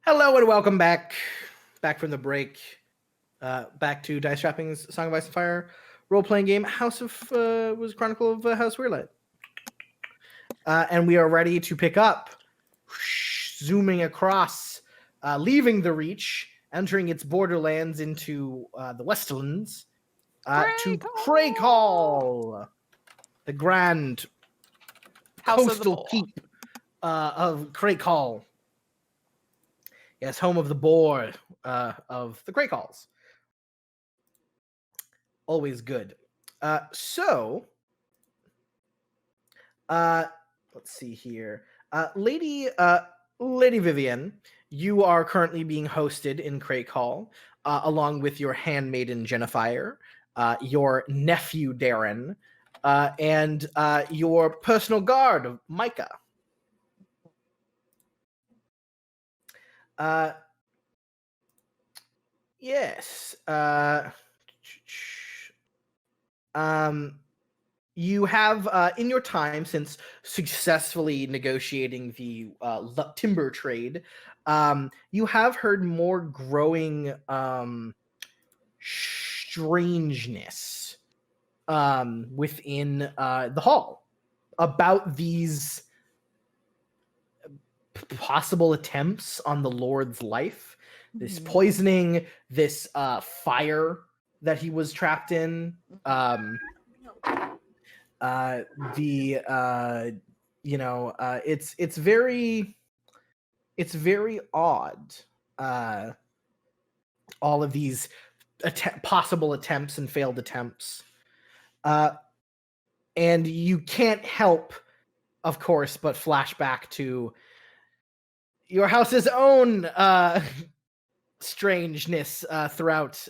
Hello and welcome back from the break, back to Dice Trapping's Song of Ice and Fire role-playing game, House of was Chronicle of House Weirlight, and we are ready to pick up, zooming across, leaving the Reach, entering its borderlands into the Westlands, to Crake Hall, the grand House coastal keep of Crake Hall. Yes, home of the boar of the Crake Halls. Always good. Let's see here. Lady Vivian, you are currently being hosted in Crake Hall, along with your handmaiden Jennifer, your nephew Darren, and your personal guard Micah. Yes. You have, in your time since successfully negotiating the timber trade, you have heard more growing strangeness within the hall about these possible attempts on the Lord's life, this poisoning, this fire that he was trapped in, it's very odd, all of these possible attempts and failed attempts, and you can't help, of course, but flash back to your house's own strangeness throughout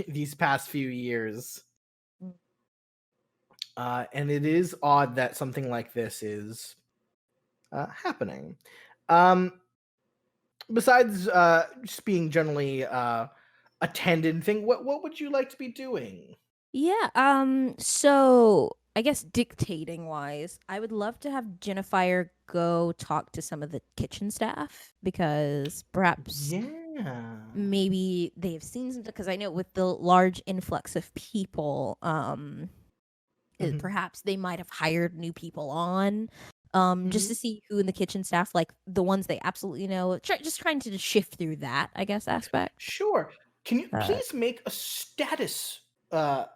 these past few years. And it is odd that something like this is happening. Besides just being generally attended thing, what would you like to be doing? Yeah, so I guess dictating wise, I would love to have Jennifer go talk to some of the kitchen staff because perhaps maybe they've seen something, because I know with the large influx of people, perhaps they might have hired new people on, just to see who in the kitchen staff, like the ones they absolutely know, just trying to shift through that, I guess, aspect. Sure. Can you please make a status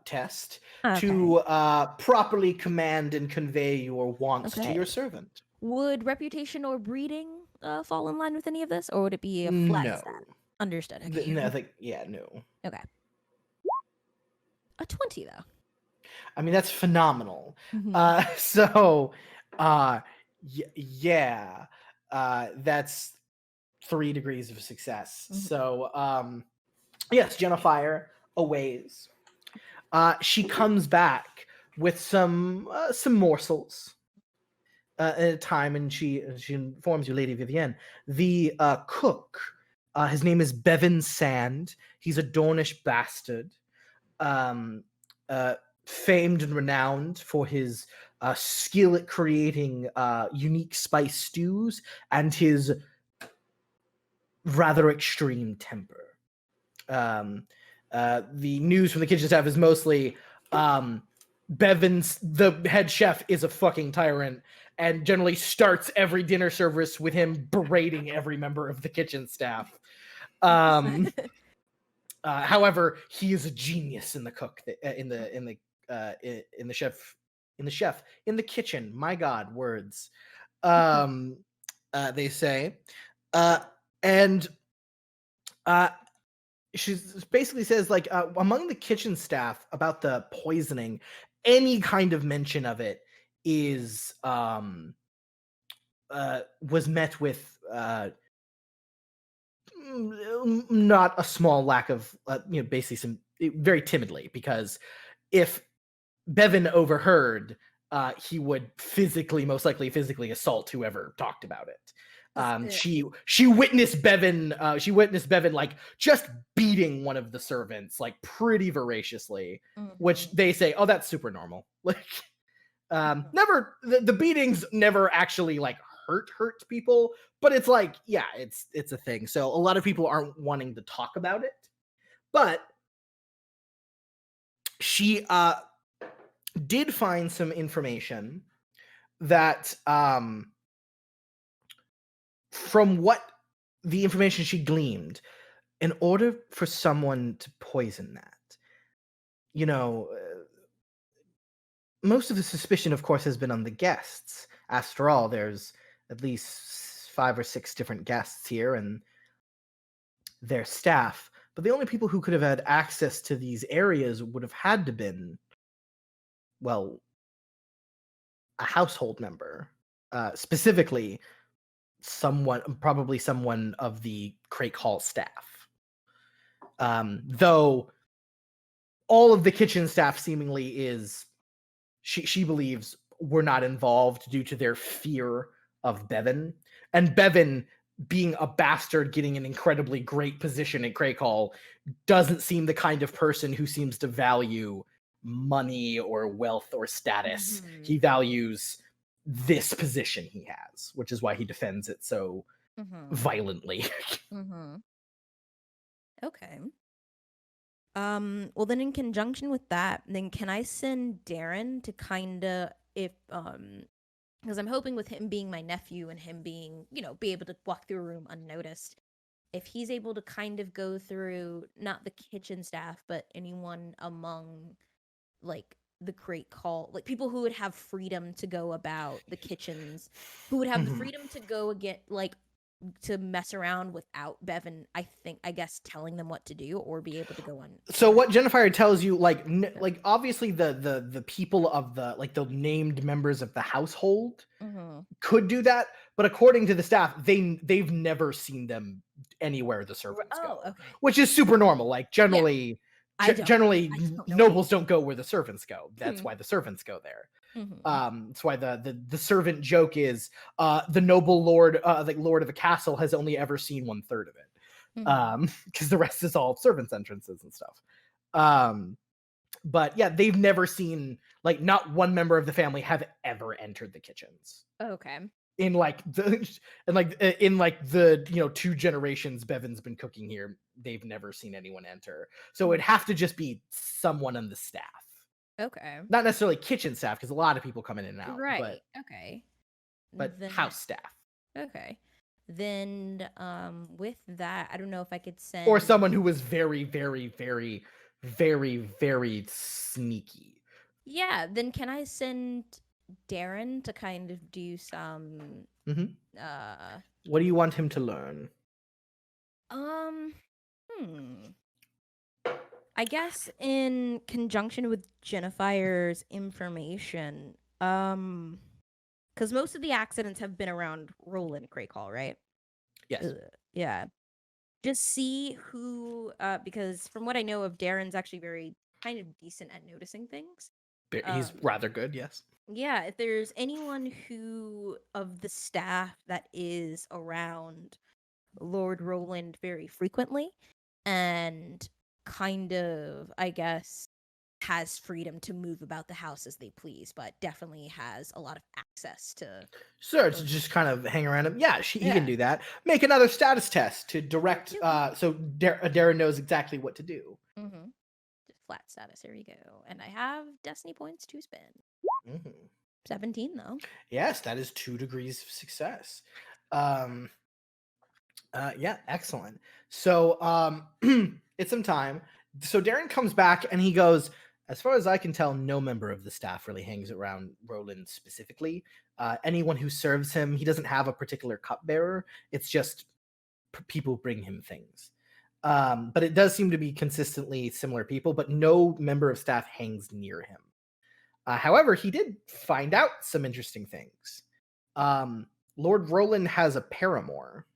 test Okay. to properly command and convey your wants to your servant? Would reputation or breeding fall in line with any of this, or would it be a flat No. stat? Understood. Okay. No. Okay. A 20 though. I mean, that's phenomenal. That's 3 degrees of success. So, yes, Jennifer aways. She comes back with some morsels at a time, and she informs you, Lady Vivienne, the cook. His name is Bevan Sand. He's a Dornish bastard, famed and renowned for his skill at creating unique spice stews and his rather extreme temper. The news from the kitchen staff is mostly Bevan's, the head chef, is a fucking tyrant and generally starts every dinner service with him berating every member of the kitchen staff. However, he is a genius in the cook, in the kitchen. My God, words. They say, and she basically says, like, among the kitchen staff about the poisoning, any kind of mention of it is was met with not a small lack of basically some very timidly, because if Bevan overheard, he would most likely physically assault whoever talked about it. She witnessed Bevan. Like just beating one of the servants, like pretty voraciously, which they say, oh, that's super normal. Like, never the beatings never actually like hurt people, but it's like, yeah, it's a thing. So a lot of people aren't wanting to talk about it, but she did find some information that from what the information she gleaned, in order for someone to poison that, you know, most of the suspicion, of course, has been on the guests. After all, there's at least 5 or 6 different guests here and their staff. But the only people who could have had access to these areas would have had to been, well, a household member, specifically probably someone of the Crake Hall staff. Though all of the kitchen staff seemingly is, she believes, were not involved due to their fear of Bevan. And Bevan, being a bastard, getting an incredibly great position at Crake Hall, doesn't seem the kind of person who seems to value money or wealth or status. He values this position he has, which is why he defends it so violently. Okay. Well then, in conjunction with that, then can I send Darren to kinda, if because I'm hoping with him being my nephew and him being, be able to walk through a room unnoticed, if he's able to kind of go through not the kitchen staff, but anyone among like the Crate Hall, like people who would have freedom to go about the kitchens, who would have the freedom to go to mess around without Bevan, I guess, telling them what to do or be able to go on. So what Jennifer tells you, like obviously the people of the named members of the household could do that, but according to the staff, they've never seen them anywhere the servants go. Okay. Which is super normal. Like generally, generally nobles don't go where the servants go. That's why the servants go there. That's why the servant joke is the noble lord, lord of a castle, has only ever seen 1/3 of it, because the rest is all servants' entrances and stuff. But yeah, they've never seen, like, not one member of the family have ever entered the kitchens. Okay. In the 2 generations Bevan's been cooking here, they've never seen anyone enter. So it'd have to just be someone on the staff. Okay. Not necessarily kitchen staff, because a lot of people come in and out. Right. But, okay. But then, house staff. Okay. Then with that, I don't know if I could send, or someone who was very, very, very, very, very sneaky. Yeah, then can I send Darren to kind of do some what do you want him to learn? I guess in conjunction with Jennifier's information, because most of the accidents have been around Roland Crake Hall, right? Yes. Yeah. Just see who, because from what I know of, Darren's actually very kind of decent at noticing things. He's rather good, yes. Yeah, if there's anyone who of the staff that is around Lord Roland very frequently and kind of, I guess, has freedom to move about the house as they please, but definitely has a lot of access to. Sure, to just kind of hang around him. Yeah, he can do that. Make another status test to direct, so Darren knows exactly what to do. Just flat status. Here we go. And I have destiny points to spend. 17 though. Yes, that is 2 degrees of success. Yeah, excellent. So it's some time. So Darren comes back and he goes, as far as I can tell, no member of the staff really hangs around Roland specifically. Anyone who serves him, he doesn't have a particular cupbearer. It's just people bring him things. But it does seem to be consistently similar people, but no member of staff hangs near him. However, he did find out some interesting things. Lord Roland has a paramour.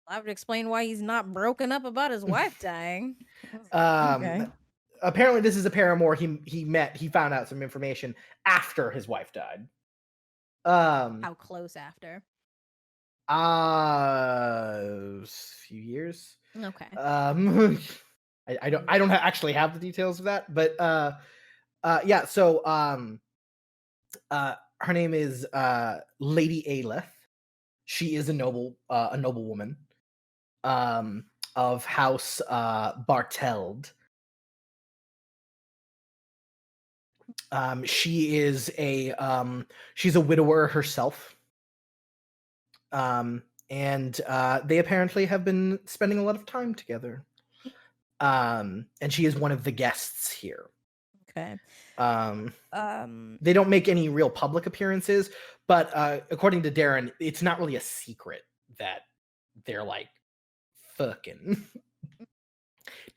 That would explain why he's not broken up about his wife dying. Okay. Apparently, this is a paramour he found out some information after his wife died. How close after? A few years. Okay. I don't actually have the details of that, but yeah. So her name is Lady Aelith. She is a noble woman of House Barteld. She is she's a widower herself. And they apparently have been spending a lot of time together. And she is one of the guests here. Okay. They don't make any real public appearances, but according to Darren, it's not really a secret that they're like fucking.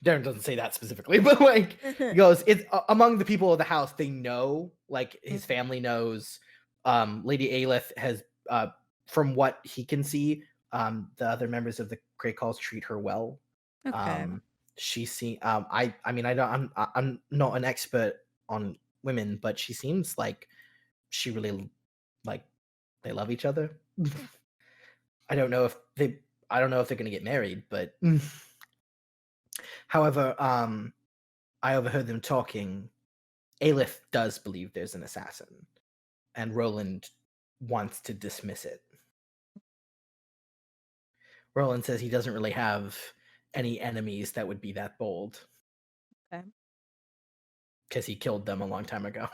Darren doesn't say that specifically, but like he goes, it's among the people of the house. They know, like his family knows. Lady Aelith has, from what he can see, the other members of the Crake Halls treat her well. Okay. She see, I mean, I'm not an expert on women, but she seems like she really like they love each other. I don't know if they're gonna get married, but however, I overheard them talking. Aelith does believe there's an assassin, and Roland wants to dismiss it. Roland says he doesn't really have any enemies that would be that bold. Okay. Because he killed them a long time ago.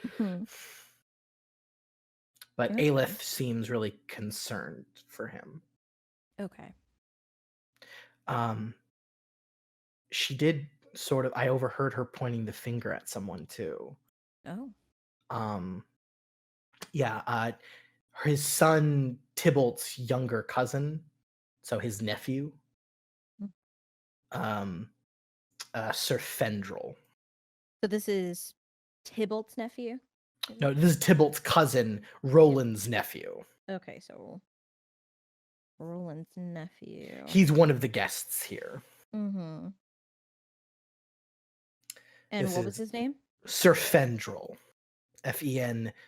Mhm. But Okay. Aelith seems really concerned for him. Okay. She did sort of, I overheard her pointing the finger at someone too. Oh. Yeah, his son Tybalt's younger cousin, so his nephew, Sir Fendrel. So this is Tybalt's nephew? No, this is Tybalt's cousin, Roland's nephew. Okay, so Roland's nephew. He's one of the guests here. Mm-hmm. And This what was is his name? Sir Fendrel. Fendrel.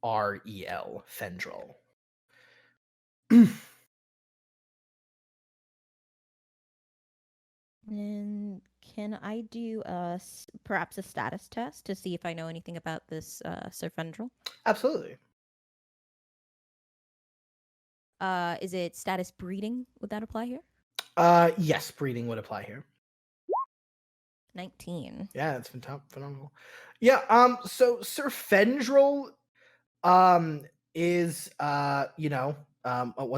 Fendrel. And can I do perhaps a status test to see if I know anything about this Sir Fendrel? Absolutely. Is it status breeding? Would that apply here? Yes, breeding would apply here. 19. Yeah, that's phenomenal. Yeah, so Sir Fendrel is once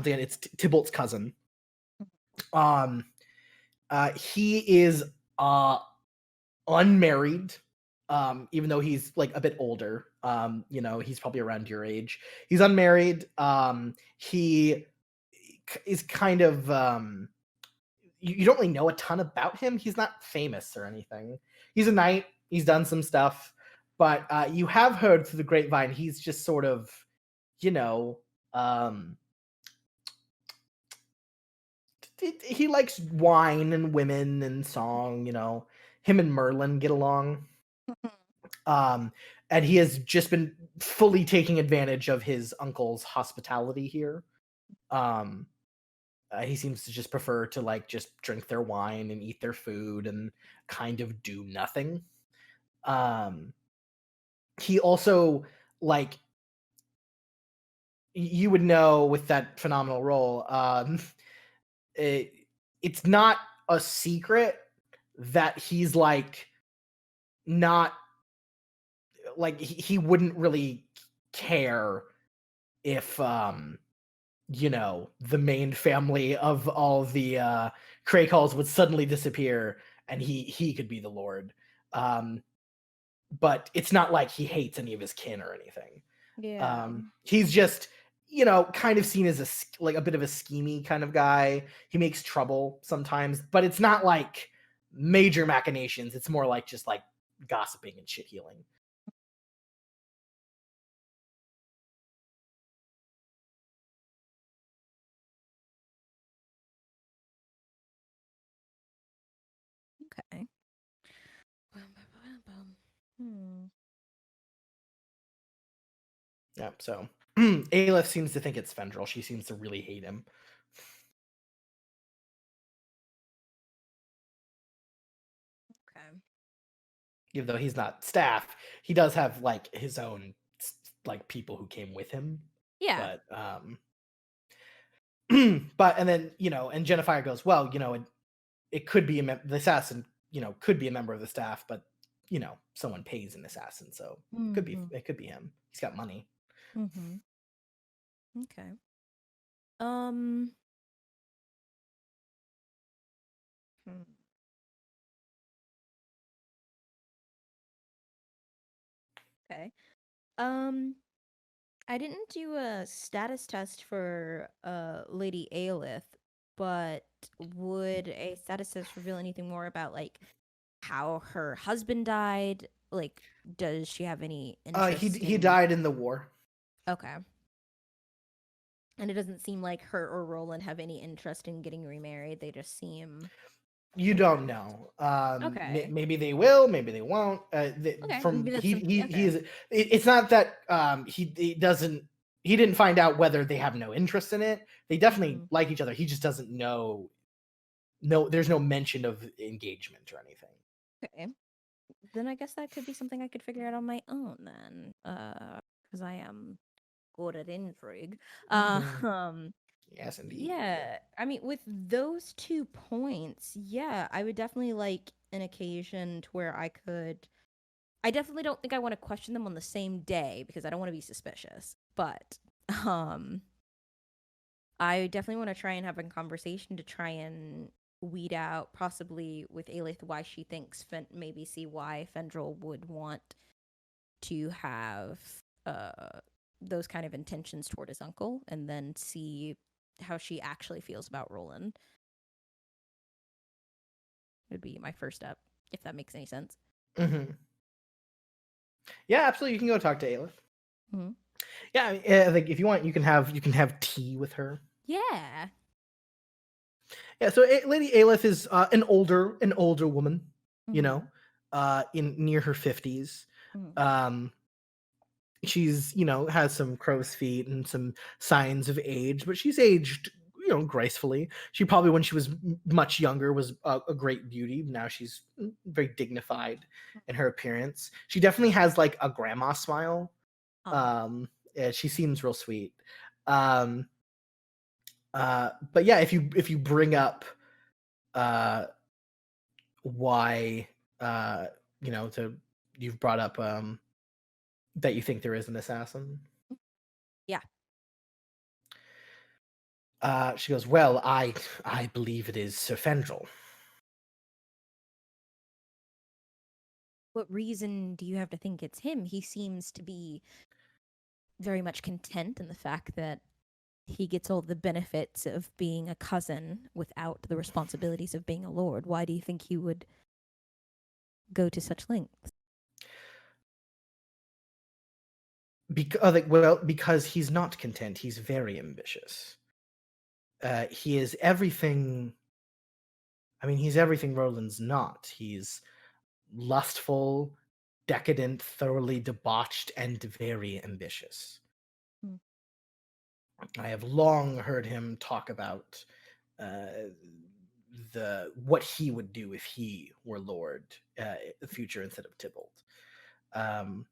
again it's Tybalt's cousin. He is unmarried, even though he's like a bit older. He's probably around your age. He's unmarried. He is kind of you don't really know a ton about him. He's not famous or anything. He's a knight. He's done some stuff, but you have heard through the grapevine he's just sort of, he likes wine and women and song. Him and Merlin get along. And he has just been fully taking advantage of his uncle's hospitality here. He seems to just prefer to like just drink their wine and eat their food and kind of do nothing. He also, like, you would know with that phenomenal role, it's not a secret that he's like not like he wouldn't really care if the main family of all the Crake Halls would suddenly disappear and he could be the Lord. But it's not like he hates any of his kin or anything. Yeah. He's just, kind of seen as a bit of a schemy kind of guy. He makes trouble sometimes, but it's not like major machinations. It's more like just like gossiping and shit healing. Okay. Yeah, so Aelith seems to think it's Fendrel. She seems to really hate him. Okay. Even though he's not staff, he does have like his own like people who came with him. Yeah. But but and then and Jennifer goes, well, it could be the assassin, could be a member of the staff, but someone pays an assassin, so Mhm. it could be him. He's got money. Mhm. Okay. Um. hmm, Okay. Um. I didn't do a status test for Lady Aelith, but would a status test reveal anything more about like how her husband died? Like, does she have any interest He in? died in the war. Okay. And it doesn't seem like her or Roland have any interest in getting remarried. They just seem You don't know. okay. Maybe they will, maybe they won't. Okay, From maybe that's something. he Okay. is. It's not that he doesn't. He didn't find out whether they have no interest in it. They definitely hmm like each other. He just doesn't know. No, there's no mention of engagement or anything. Okay. Then I guess that could be something I could figure out on my own then. Because I am good at intrigue. Mhm. Um, Yes, indeed. yeah. I mean, with those 2 points, yeah, I would definitely like an occasion to where I could. I definitely don't think I want to question them on the same day because I don't want to be suspicious. But um, I definitely want to try and have a conversation to try and weed out, possibly with Aelith, why she thinks maybe see why Fendril would want to have uh those kind of intentions toward his uncle, and then see how she actually feels about Roland. Would be my first step, if that makes any sense. Hmm. Yeah, absolutely. You can go talk to Aleph. hmm Yeah, I think if you want, you can have tea with her. Yeah. Yeah, so Lady Aleph is an older woman, hmm in near her 50s. hmm Um, she's has some crow's feet and some signs of age, but she's aged gracefully. She probably, when she was much younger, was a great beauty. Now she's very dignified in her appearance. She definitely has like a grandma smile. Aw. Yeah, she seems real sweet. Um, but yeah, if you bring up uh why to you've brought up that you think there is an assassin. Yeah. She goes, well, I believe it is Sir Fendril. What reason do you have to think it's him? He seems to be very much content in the fact that he gets all the benefits of being a cousin without the responsibilities of being a lord. Why do you think he would go to such lengths? Because he's not content. He's very ambitious. He is everything. I mean, he's everything Roland's not. He's lustful, decadent, thoroughly debauched, and very ambitious. Hmm. I have long heard him talk about uh, the what he would do if he were Lord, the future instead of Tybalt. Um,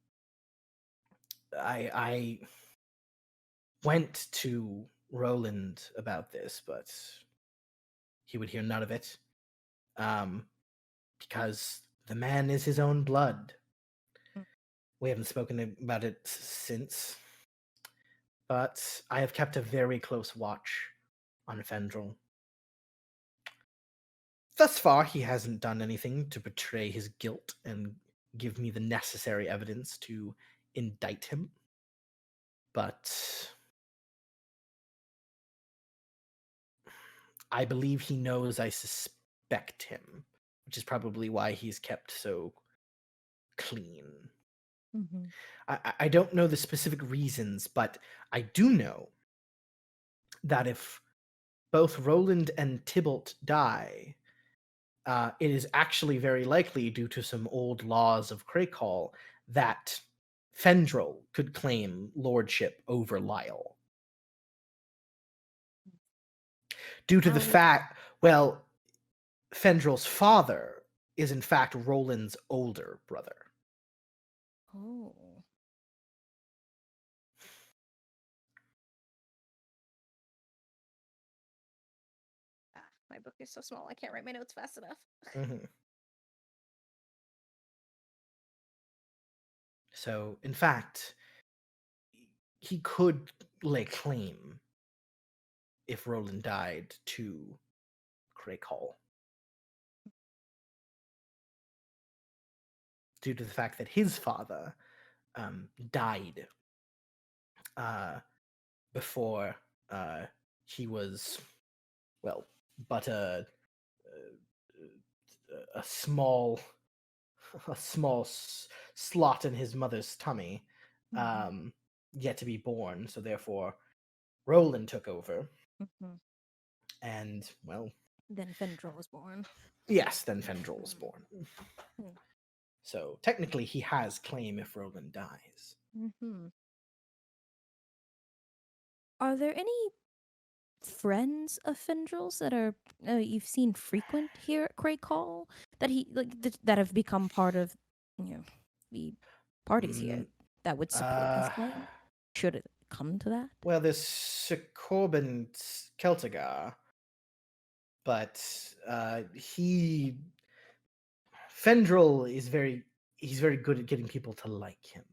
I went to Roland about this, but he would hear none of it, um, because the man is his own blood. We haven't spoken about it since, but I have kept a very close watch on Fendril. Thus far, he hasn't done anything to betray his guilt and give me the necessary evidence to indict him. But I believe he knows I suspect him, which is probably why he's kept so clean. Mm-hmm. I don't know the specific reasons, but I do know that if both Roland and Tybalt die, it is actually very likely, due to some old laws of Crake that Fendril could claim lordship over Lyle. Due to the How? fact, well, Fendril's father is in fact Roland's older brother. Oh. My book is so small, I can't write my notes fast enough. Mhm. So, in fact, he could lay claim, if Roland died, to Crake Hall. Due to the fact that his father died before he was, well, but a small slot in his mother's tummy, yet to be born. So therefore, Roland took over, and well, then Fendrel was born. yes, then Fendrel was born. Hmm. So technically, he has claim if Roland dies. Are there any friends of Fendrel's that are you've seen frequent here at Crake Hall that he that have become part of the parties here that would support his claim? Should it come to that? Well, there's Sir Corbin Celtigar, but Fendrel is he's very good at getting people to like him.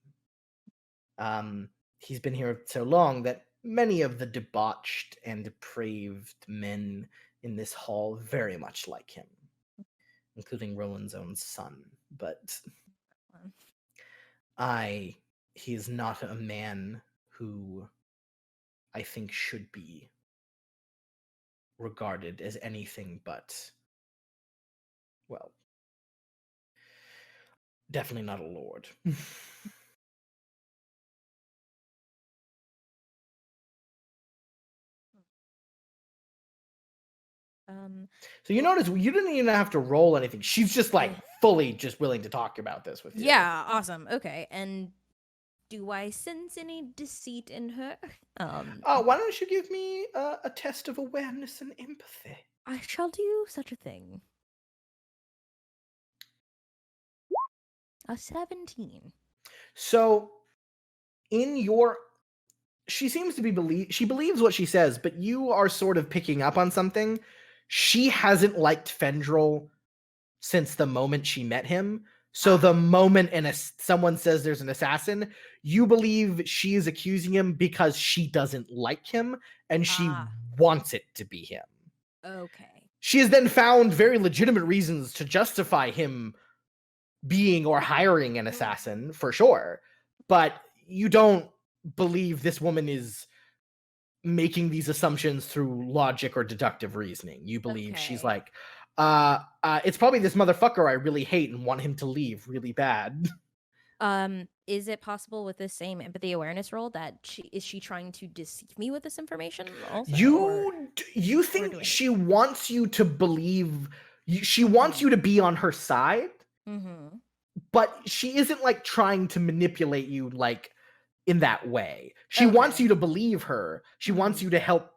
He's been here so long that many of the debauched and depraved men in this hall very much like him, including Roland's own son. But he is not a man who I think should be regarded as anything but, well, definitely not a lord. So you notice you didn't even have to roll anything. She's just like fully just willing to talk about this with you. Yeah, awesome. Okay, and do I sense any deceit in her? Why don't you give me a test of awareness and empathy? I shall do such a thing. A 17. So she seems to be she believes what she says, but you are sort of picking up on something. She hasn't liked Fendrel since the moment she met him. So the moment someone says there's an assassin, you believe she is accusing him because she doesn't like him and she wants it to be him. Okay. She has then found very legitimate reasons to justify him being or hiring an assassin, for sure. But you don't believe this woman is making these assumptions through logic or deductive reasoning. You believe she's like, it's probably this motherfucker I really hate and want him to leave really bad. Is it possible with this same empathy awareness roll that she trying to deceive me with this information also? You think she wants you to believe, she wants you to be on her side, but she isn't like trying to manipulate you like in that way. She wants you to believe her. She wants you to help.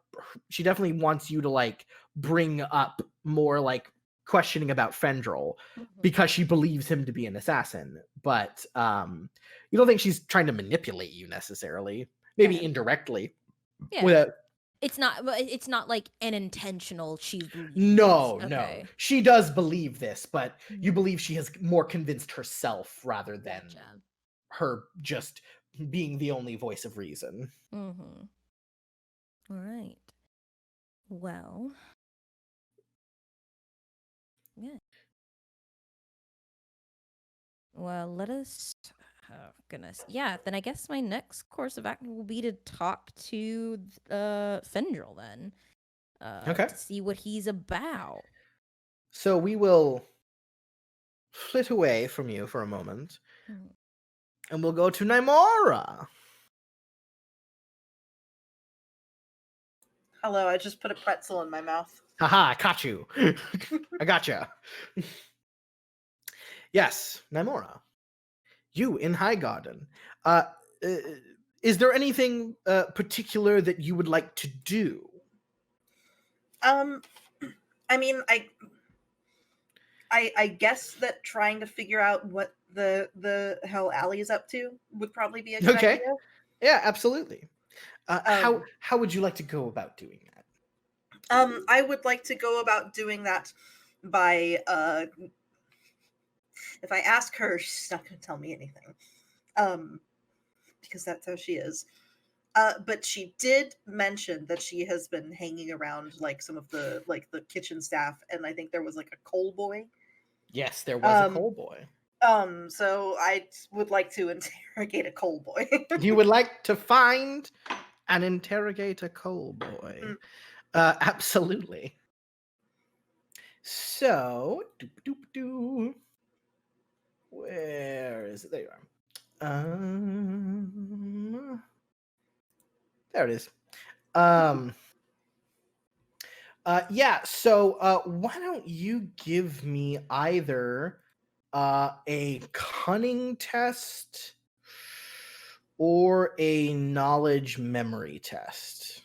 She definitely wants you to like bring up more like questioning about Fendrel because she believes him to be an assassin. But you don't think she's trying to manipulate you necessarily. Maybe indirectly. Yeah. It's not like an intentional she believes. No. She does believe this, but you believe she has more convinced herself rather than her just being the only voice of reason. All right. Well. Yeah. Well, let us. Oh goodness. Yeah. Then I guess my next course of action will be to talk to Fendrel then. To see what he's about. So we will flit away from you for a moment, and we'll go to Nymora. Hello, I just put a pretzel in my mouth. Haha, I caught you. I gotcha. Yes, Nymora. You in Highgarden. Is there anything particular that you would like to do? I mean, I guess that trying to figure out what the hell Allie is up to would probably be a good idea. Yeah, absolutely. How would you like to go about doing that? I would like to go about doing that by if I ask her, she's not going to tell me anything, because that's how she is. But she did mention that she has been hanging around like some of the kitchen staff, and I think there was like a coal boy. Yes, there was a coal boy. So I would like to interrogate a coal boy. You would like to find and interrogate a coal boy. Mm. Absolutely. So, where is it? There you are. There it is. Yeah, so why don't you give me either a cunning test or a knowledge memory test?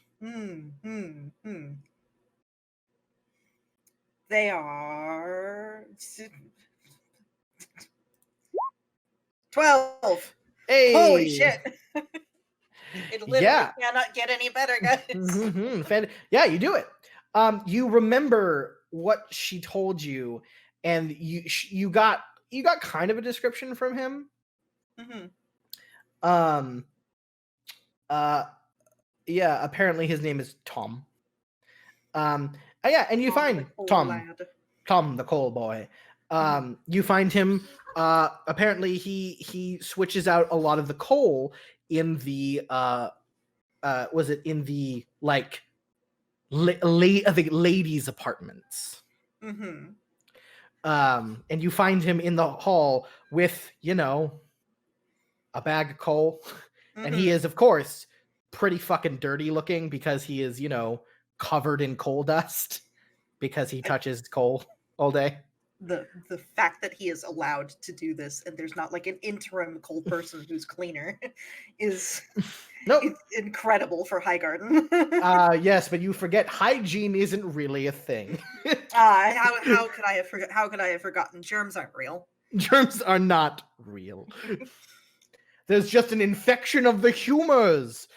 They are 12. Hey! Holy shit! It literally Yeah. cannot get any better, guys. Yeah, you do it. You remember what she told you, and you got kind of a description from him. Yeah, apparently his name is Tom. Yeah, and you find Tom the coal boy. You find him. Apparently he switches out a lot of the coal in the was it in the like the ladies' apartments. And you find him in the hall with, a bag of coal. And he is, of course, pretty fucking dirty looking because he is, covered in coal dust because he touches coal all day. The fact that he is allowed to do this and there's not like an interim coal person who's cleaner is it's incredible for Highgarden. Yes, but you forget hygiene isn't really a thing. How could I have forgotten? Germs aren't real. Germs are not real. There's just an infection of the humors.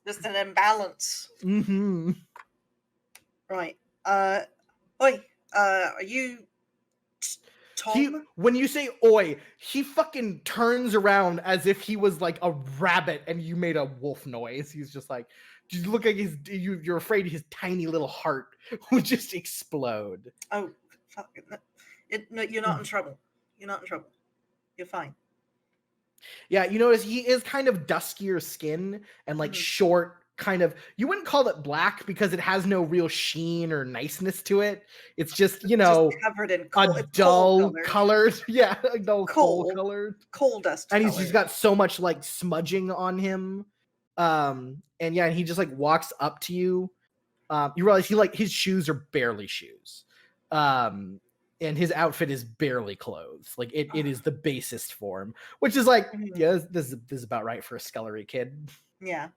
Just an imbalance. Right. Oi. Are you Tom? When you say oi, he fucking turns around as if he was like a rabbit and you made a wolf noise. He's just like, you look like you're afraid his tiny little heart would just explode. Oh, fuck. No, you're not in trouble. You're not in trouble. You're fine. Yeah, you notice he is kind of duskier skin and like short, kind of, you wouldn't call it black because it has no real sheen or niceness to it. It's just, just covered in coal, a dull colored. Yeah, a dull coal colored. Coal dust. And he's got so much like smudging on him. And yeah, he just like walks up to you. You realize his shoes are barely shoes. And his outfit is barely clothes. Like it is the basest form, which is like, yeah, this is about right for a scullery kid. Yeah.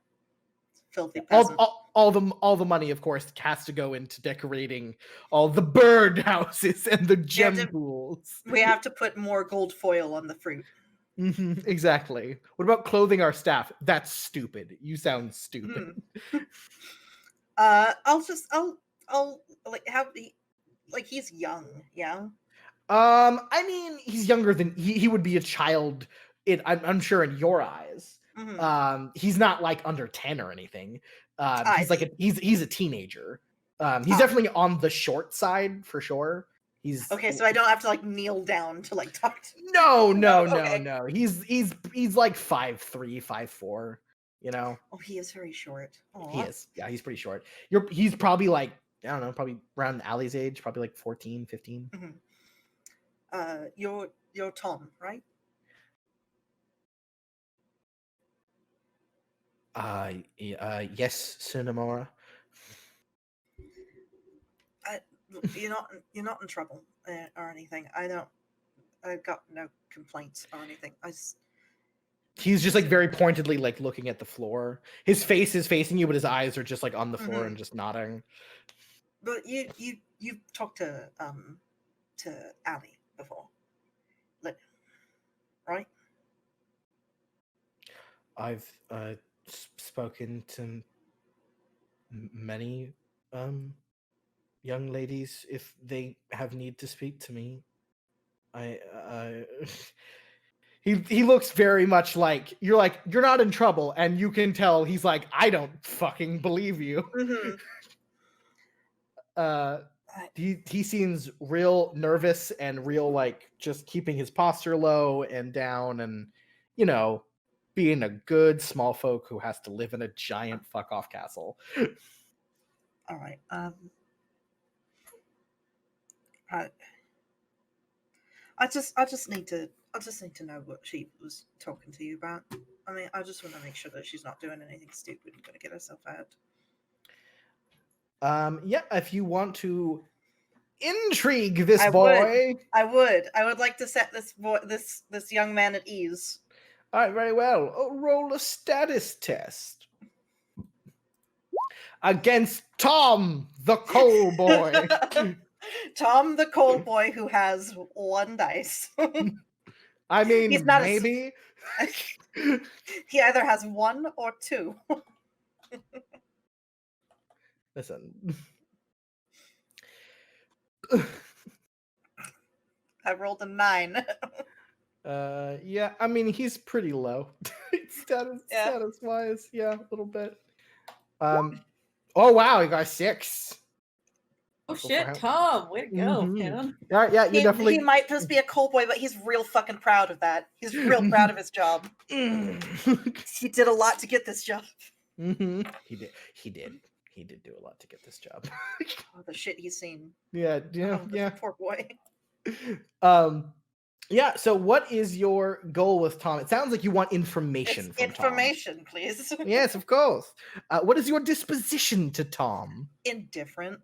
Filthy peasant. All the money, of course, has to go into decorating all the bird houses and the gem pools. We have to put more gold foil on the fruit. Exactly. What about clothing our staff? That's stupid. You sound stupid. I'll like have the like he's young, yeah. I mean, he's younger than he would be a child. I'm sure in your eyes. He's not like under 10 or anything. He's like he's a teenager. He's definitely on the short side for sure. He's okay, so I don't have to like kneel down to like talk to No. He's like 5'3", 5'4", Oh, he is very short. Aww. He is. Yeah, he's pretty short. He's probably like, I don't know, probably around Allie's age, probably like 14, 15. You're Tom, right? Yes, Sunamora. You're not in trouble or anything. I've got no complaints or anything. He's just like very pointedly like looking at the floor. His face is facing you, but his eyes are just like on the floor and just nodding. But you've talked to Allie before, right? I've spoken to many young ladies, if they have need to speak to me, I he looks very much like you're not in trouble, and you can tell he's like, I don't fucking believe you. He seems real nervous and real like just keeping his posture low and down, and being a good small folk who has to live in a giant fuck off castle. All right. I just need to know what she was talking to you about. I mean, I just want to make sure that she's not doing anything stupid and going to get herself out. Yeah, if you want to intrigue this boy, I would like to set this young man at ease. All right, very well. Roll a status test against Tom, the coal boy. Tom, the coal boy, who has 1 dice. I mean, he's not maybe. He either has 1 or 2. Listen. I rolled a 9. Yeah, I mean, he's pretty low. Status wise, yeah, a little bit. Oh wow, he got 6. Oh shit, Tom, way to go, man. Yeah, you definitely. He might just be a coal boy, but he's real fucking proud of that. He's real proud of his job. He did a lot to get this job. He did do a lot to get this job. The shit he's seen. Yeah. Poor boy. Yeah, so what is your goal with Tom? It sounds like you want information from information, Tom. Please. Yes, of course. What is your disposition to Tom? Indifferent.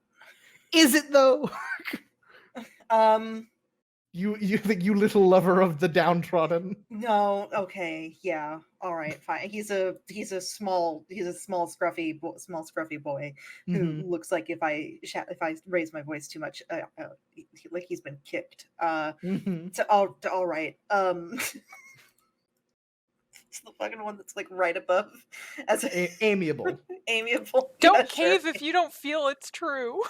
Is it though? You little lover of the downtrodden. No, okay, yeah, all right, fine. He's a small scruffy boy who looks like if I raise my voice too much, like he's been kicked. All right. It's the fucking one that's like right above as amiable. Amiable. Don't cave if you don't feel it's true.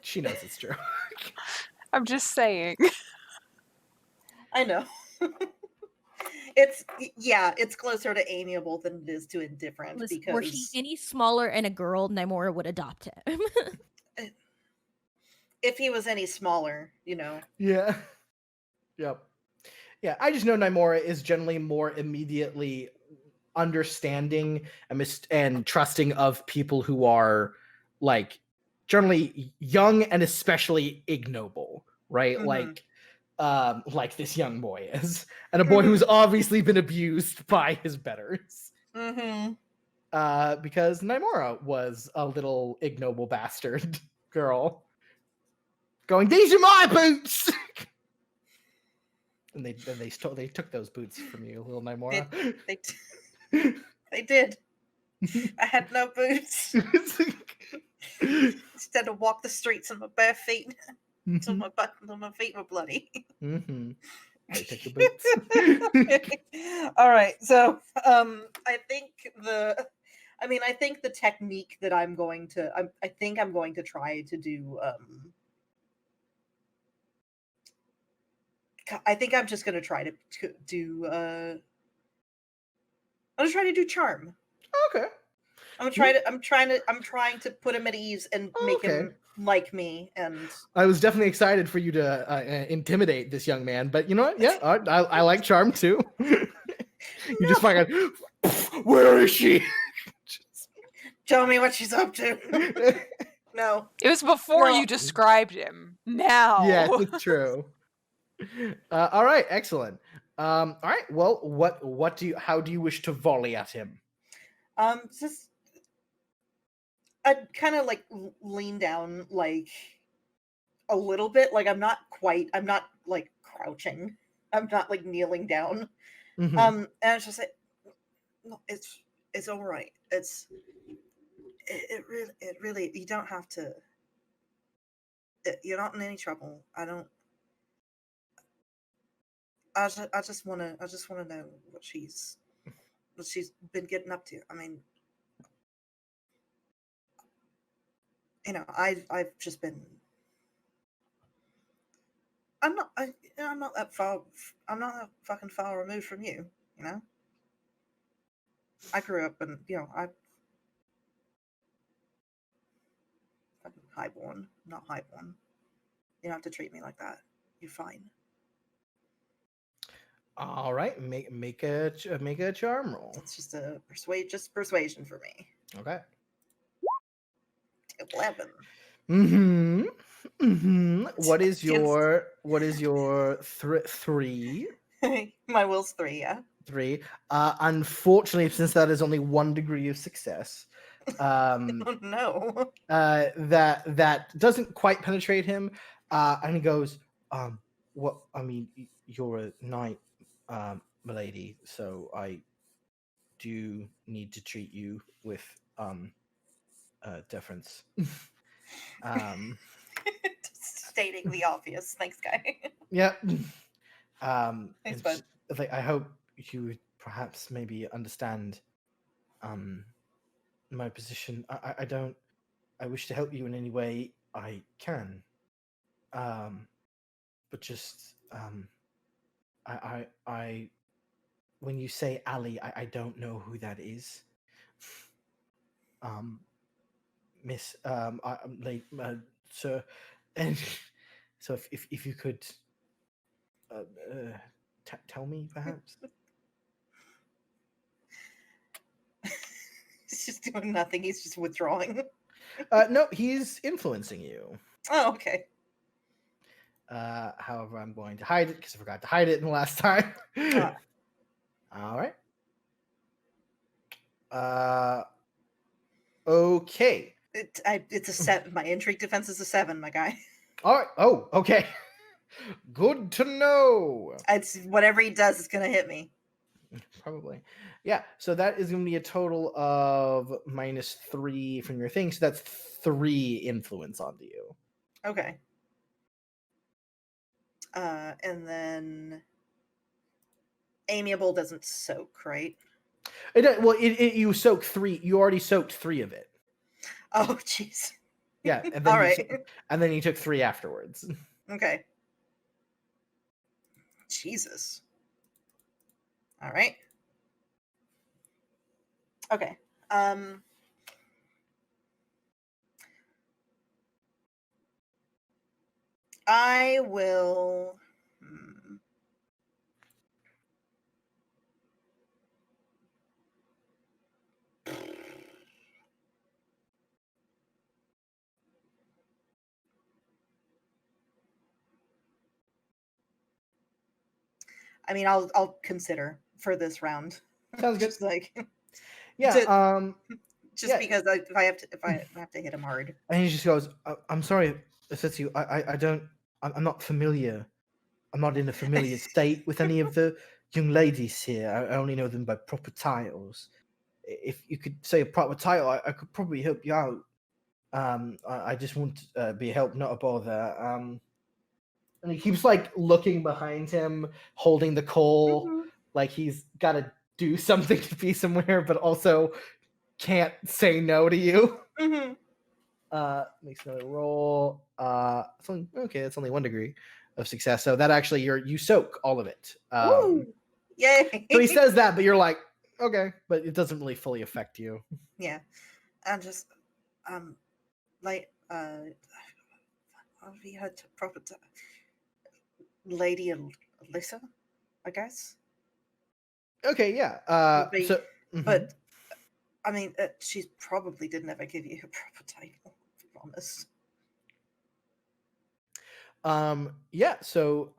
She knows it's true. I'm just saying. I know. It's closer to amiable than it is to indifferent. Because were he any smaller and a girl, Nymora would adopt him. If he was any smaller, Yeah. Yep. Yeah, I just know Nymora is generally more immediately understanding and trusting of people who are like generally young and especially ignoble, right? Like this young boy is, and a boy who's obviously been abused by his betters. Because Nymora was a little ignoble bastard girl, going, "These are my boots," and they took those boots from you, little Nymora. They did. I had no boots. Instead of walk the streets on my bare feet until my feet were bloody. They took the boots. All right, so I think the technique that I'm going to try to do. I think I'm just going to try to do. I'm going to try to do charm. Okay. I'm trying to put him at ease and make him like me. And I was definitely excited for you to intimidate this young man, but you know what? Yeah, I like charm too. You just find out, where is she? Tell me what she's up to. No, it was before you described him. Now, yes, it's true. All right, excellent. All right, well, how do you wish to volley at him? Just I'd kind of like lean down like a little bit. Like I'm not like crouching. I'm not like kneeling down. And it's just like, no, it's all right. It really you don't have to. You're not in any trouble. I just want to know what she's been getting up to. I mean, I've just been. I'm not that far. I'm not that fucking far removed from you. You know. I grew up and I fucking highborn, not highborn. You don't have to treat me like that. You're fine. All right, make a charm roll. It's just a persuasion for me. Okay. 11. What is your 3? My will's 3, yeah. 3. Unfortunately, since that is only 1 degree of success, no. that doesn't quite penetrate him, and he goes, what? I mean, you're a knight, milady, so I do need to treat you with deference. Stating the obvious. Thanks, guy. Yep. Thanks, bud. Like, I hope you would perhaps maybe understand my position. I wish to help you in any way I can. But just I when you say Ali, I don't know who that is. Miss late sir, and so if you could tell me perhaps. He's just doing nothing. He's just withdrawing. No, he's influencing you. Oh, okay. However, I'm going to hide it because I forgot to hide it in the last time. All right. Okay. It's a 7. My intrigue defense is a 7, my guy. All right. Oh, okay. Good to know. It's whatever he does is gonna hit me. Probably. Yeah. So that is going to be a total of -3 from your thing. So that's 3 influence onto you. Okay. And then amiable doesn't soak, right? You soak 3. You already soaked 3 of it. Oh, jeez. Yeah. And then All right. And then you took 3 afterwards. Okay. Jesus. All right. Okay. I will. I mean, I'll consider for this round. Sounds good. Just like yeah. Just because if I have to hit him hard. And he just goes, "I'm sorry, Setsu. I'm not familiar. I'm not in a familiar state with any of the young ladies here. I only know them by proper titles. If you could say a proper title, I could probably help you out. I just want to be a help, not a bother." And he keeps like looking behind him, holding the coal, like he's got to do something to be somewhere, but also can't say no to you. Makes another roll. It's only 1 degree of success. So that actually you soak all of it. Yay! So he says that, but you're like, okay, but it doesn't really fully affect you. Yeah, I'm just like have you had proper Lady Alyssa, I guess. Okay, yeah. But I mean, she probably didn't ever give you a proper title, to be honest. Yeah. So,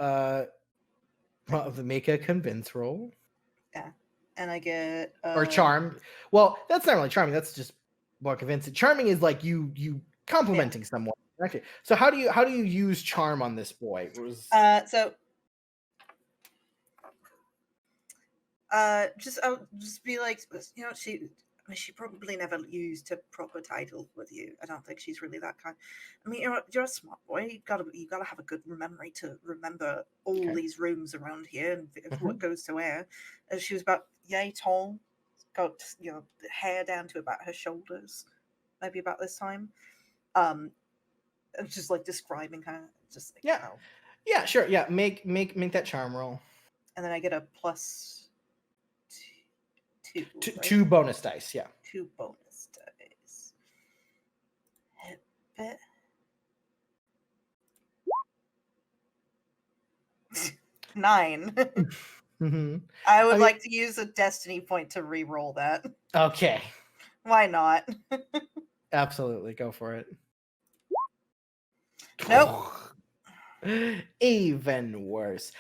make a convince roll. Yeah, and I get or charm. Well, that's not really charming. That's just more convincing. Charming is like you complimenting someone. Okay. So how do you use charm on this boy? I'll just be like, she probably never used a proper title with you. I don't think she's really that kind. I mean, you're a smart boy. You gotta have a good memory to remember all these rooms around here and what goes to where. She was about yay tall, got hair down to about her shoulders, maybe about this time. just like describing kind of just like, Yeah. Yeah, sure. Yeah, make that charm roll. And then I get a plus 2. Right? 2 bonus dice. Yeah. 2 bonus dice. Hit bit. 9. Mm-hmm. I would like to use a destiny point to re-roll that. Okay. Why not? Absolutely, go for it. Nope. Even worse.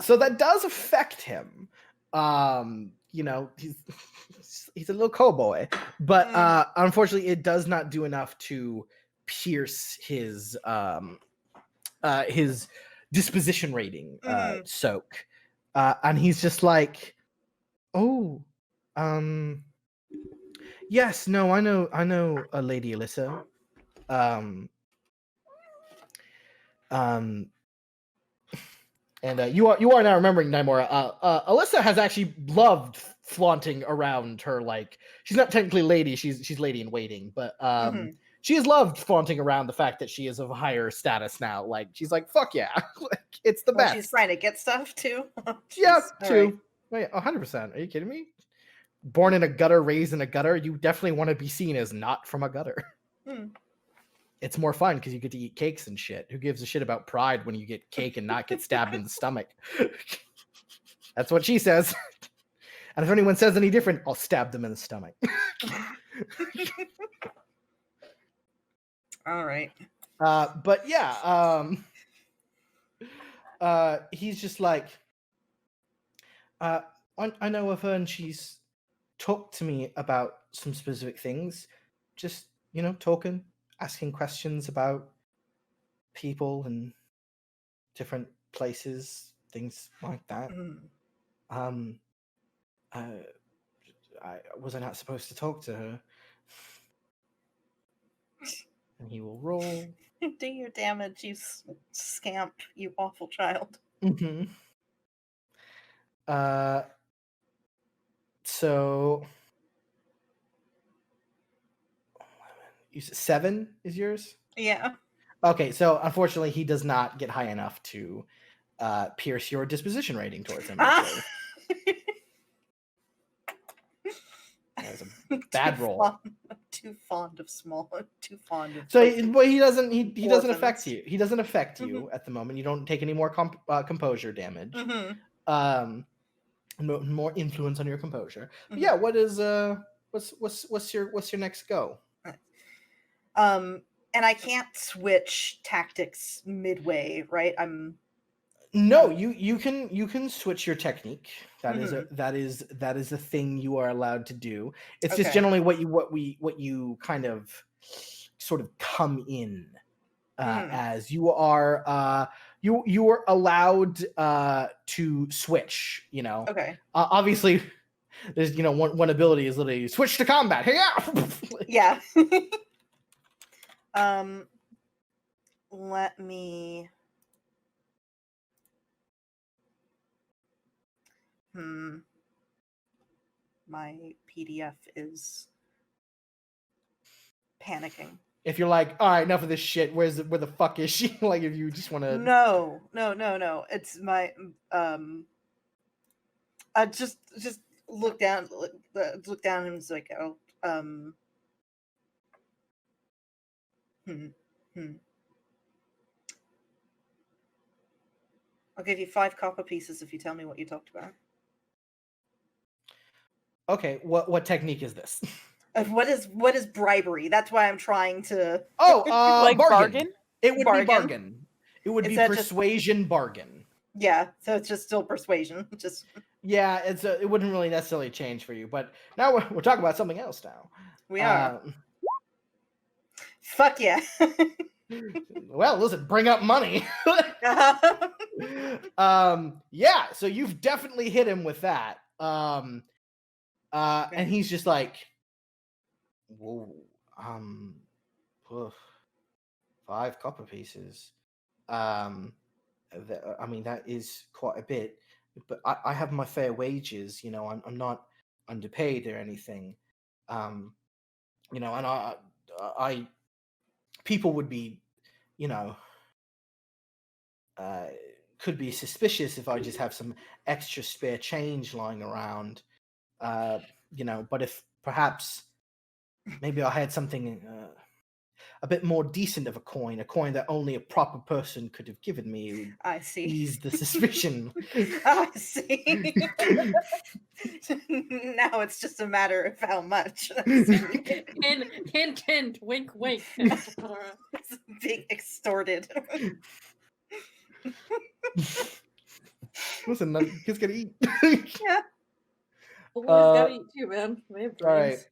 So that does affect him. You know, he's a little cowboy, but unfortunately, it does not do enough to pierce his disposition rating soak, and he's just like, oh, yes, no, I know, Lady Alyssa. And you are now remembering, Nymora. Alyssa has actually loved flaunting around her, like, she's not technically lady, she's lady in waiting, but she has loved flaunting around the fact that she is of a higher status now. Like, she's like, fuck yeah, like, it's the best. She's trying to get stuff too. Yeah, too. Right. 100%. Are you kidding me? Born in a gutter, raised in a gutter, you definitely want to be seen as not from a gutter. It's more fun because you get to eat cakes and shit. Who gives a shit about pride when you get cake and not get stabbed in the stomach? That's what she says. And if anyone says any different, I'll stab them in the stomach. All right. But yeah, he's just like, I know of her and she's talked to me about some specific things. Just, you know, talking, asking questions about people and different places, things like that. Was I not supposed to talk to her? And he will roll. Do your damage, you scamp, you awful child. So you said 7 is yours? Yeah. Okay, so unfortunately he does not get high enough to pierce your disposition rating towards him. Actually. That was a bad roll. Too fond of small. Too fond of. So, but he doesn't. He doesn't affect you. He doesn't affect you at the moment. You don't take any more composure damage. More influence on your composure. But yeah. What is what's your next go? And I can't switch tactics midway, right? No, you can switch your technique. That is a thing you are allowed to do. It's just generally what you kind of sort of come in as. You are you are allowed to switch, you know. Okay. Obviously there's, you know, one ability is literally switch to combat. Hey, yeah. Let me my PDF is panicking. If you're like, all right, enough of this shit, where the fuck is she? Like, if you just want to. No. It's my I just look down and it's like, oh, I'll give you 5 copper pieces if you tell me what you talked about. Okay, what technique is this? What is bribery? That's why I'm trying to. Oh, like bargain? It would be bargain. It would be persuasion bargain. Yeah, so it's just still persuasion. Just yeah, it wouldn't really necessarily change for you. But now we're talking about something else now. We are. Fuck yeah. Well, listen, bring up money. Yeah, so you've definitely hit him with that. And he's just like, whoa, 5 copper pieces. I mean, that is quite a bit, but I have my fair wages, you know. I'm not underpaid or anything. You know, and people would be, could be suspicious if I just have some extra spare change lying around. But if perhaps maybe I had something a bit more decent of a coin that only a proper person could have given me, it would I see. ease the suspicion. I see. Now it's just a matter of how much. Hint, hint, wink, wink. It's being extorted. Listen, kids gotta eat. Yeah. Boys gotta eat too, man. They have All right. dreams.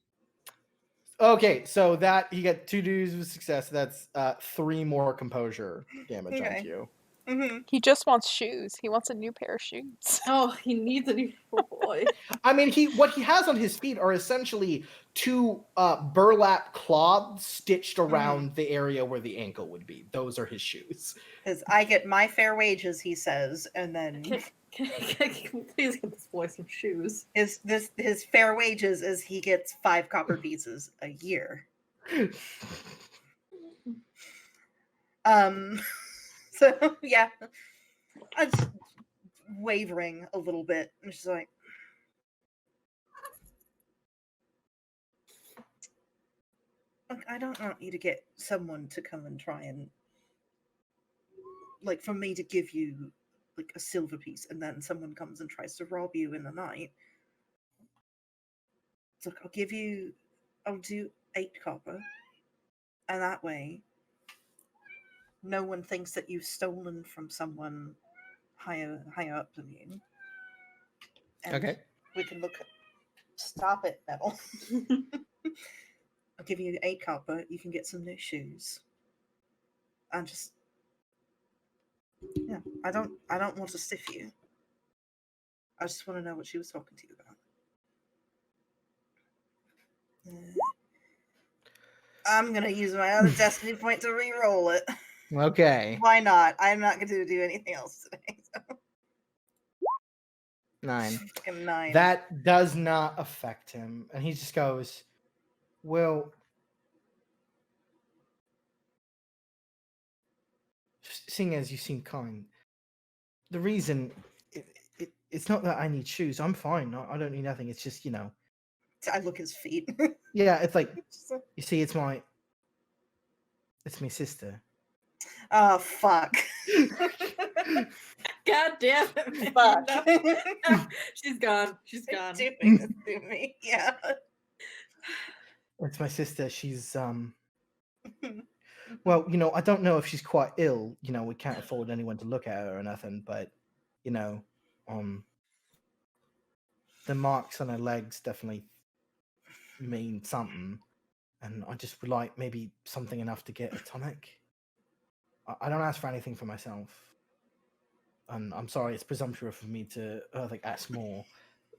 Okay, so that you get 2 degrees of success. That's 3 more composure damage Okay. onto you. Mm-hmm. He just wants shoes. He wants a new pair of shoes. Oh, he needs a new boy. I mean, what he has on his feet are essentially 2 burlap cloths stitched around the area where the ankle would be. Those are his shoes. Because I get my fair wages, he says, and then Can we please get this boy some shoes? his fair wages is he gets 5 copper pieces a year. So yeah, I'm just wavering a little bit. I'm just like, look, I don't want you to get someone to come and try and, like, for me to give you like a silver piece and then someone comes and tries to rob you in the night. So I'll do 8 copper, and that way no one thinks that you've stolen from someone higher up than you. And Okay. we can look at... Stop it, Metal. I'll give you 8 copper, you can get some new shoes. And just... Yeah, I don't want to stiff you. I just want to know what she was talking to you about. I'm gonna use my other destiny point to re-roll it. Okay. Why not? I'm not going to do anything else today. So. 9. Fucking 9. That does not affect him, and he just goes, "Well, seeing as you seem kind, the reason it's not that I need shoes. I'm fine. I don't need nothing. It's just I look at his feet. Yeah, it's like you see, it's my sister." Oh fuck! God damn it! Fuck! She's gone. She's gone. Doing this to me. Yeah. It's my sister. She's well, I don't know if she's quite ill. We can't afford anyone to look at her or nothing, but the marks on her legs definitely mean something, and I just would like maybe something enough to get a tonic. I don't ask for anything for myself, and I'm sorry, it's presumptuous for me to ask more.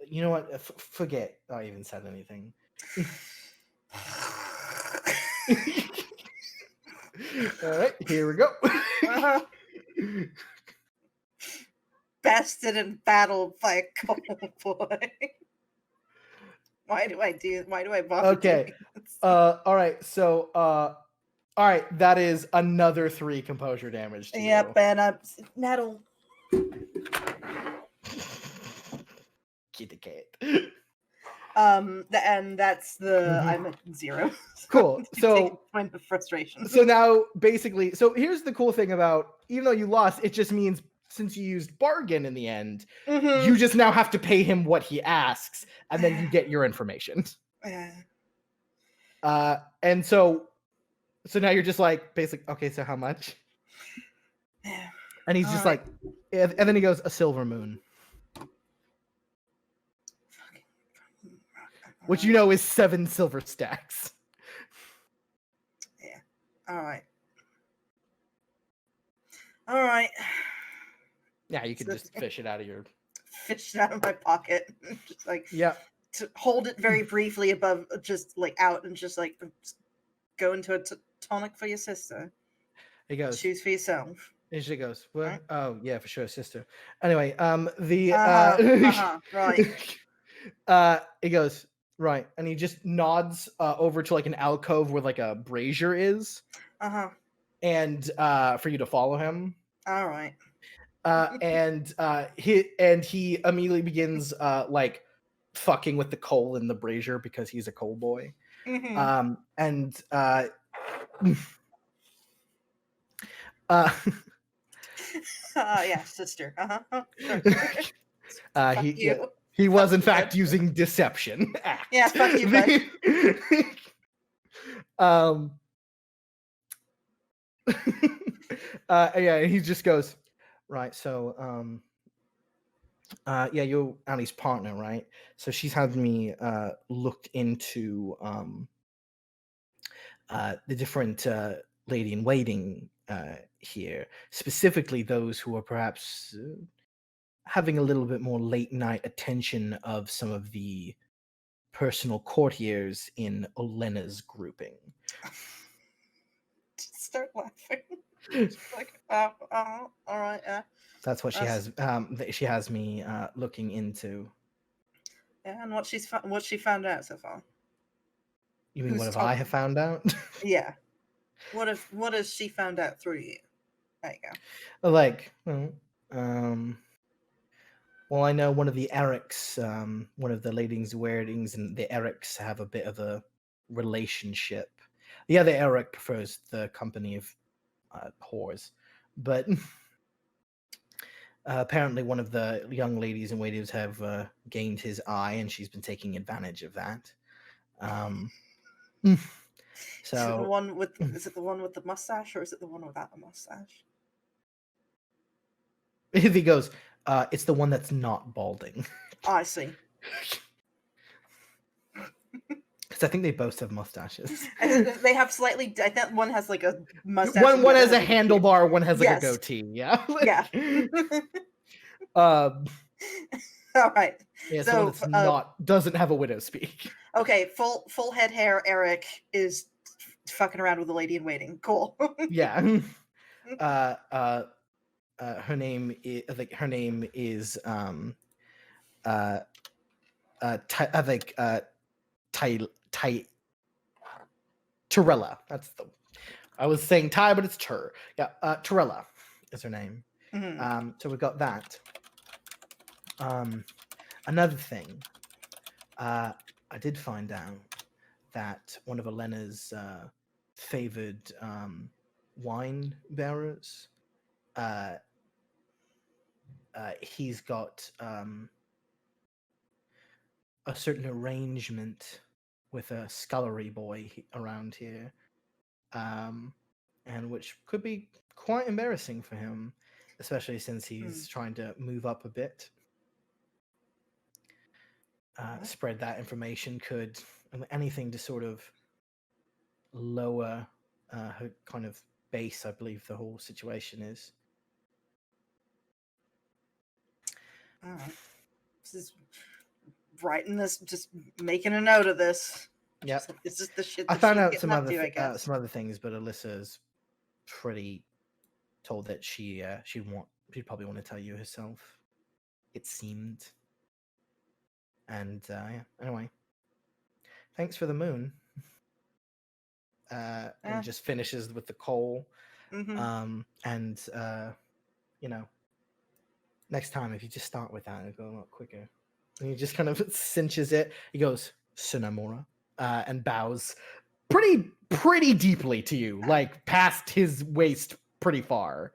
You know what? Forget I even said anything. All right, here we go. Bested and battled by a cold boy. Why do I bother? Okay. All right. So, all right. That is another 3 composure damage to you. Yep, and Nettle. Kitty cat. And that's the I'm at 0. Cool. So point of frustration. So now, basically, here's the cool thing about, even though you lost, it just means since you used bargain in the end, you just now have to pay him what he asks, and then you get your information. And so now you're just like, basically, okay, so how much? And he's just like, and then he goes, a silver moon. Which is 7 silver stacks. Yeah. All right. Yeah, you could just fish it out of my pocket. Just like, yeah. To hold it very briefly above, just like out, and just like go into a tonic for your sister. He goes, choose for yourself. And she goes, what? Right. Oh, yeah, for sure, sister. Anyway, right. He goes, right. And he just nods over to like an alcove where like a brazier is. and for you to follow him. All right. And he immediately begins like fucking with the coal in the brazier because he's a coal boy. Mm-hmm. Yeah, sister. Fuck you. He was in you, fact bud. using deception act. Yeah, fuck you, bud. Yeah, he just goes, right, so yeah, you're Ali's partner, right? So she's had me look into the different lady in waiting here, specifically those who are perhaps having a little bit more late night attention of some of the personal courtiers in Olena's grouping. Just start laughing. Like, all right, yeah. That's what she has me looking into. Yeah, and what she found out so far. You mean what have I have found out? Yeah. What has she found out through you? There you go. Like, well, I know one of the Erics, one of the ladies' weddings, and the Erics have a bit of a relationship. The other Eric prefers the company of whores, but apparently one of the young ladies in waiting have gained his eye, and she's been taking advantage of that. So is it the one with the mustache, or is it the one without the mustache? He goes, it's the one that's not balding. Oh, I see. Because I think they both have mustaches. They have slightly. I think one has like a mustache. One has a handlebar. One has like yes. a goatee. Yeah. Yeah. All right. Yeah, so one that's doesn't have a widow speak. Okay, full head hair. Eric is fucking around with the lady in waiting. Cool. Yeah. Her name is Torella. That's the. I was saying Ty, but it's Tur. Yeah, Torella is her name. Mm-hmm. So we've got that. Another thing, I did find out that one of Elena's favored wine bearers, he's got a certain arrangement with a scullery boy around here, and which could be quite embarrassing for him, especially since he's trying to move up a bit. Spread that information could anything to sort of lower her kind of base. I believe the whole situation is. All right. This is writing this, just making a note of this. Yep. It's just the shit. I found out some other things, but Alyssa's pretty told that she'd probably want to tell you herself. It seemed. And yeah. Anyway, thanks for the moon. And just finishes with the coal. Mm-hmm. And next time if you just start with that, it'll go a lot quicker. And he just kind of cinches it. He goes, Sunamura, and bows pretty deeply to you, like past his waist pretty far.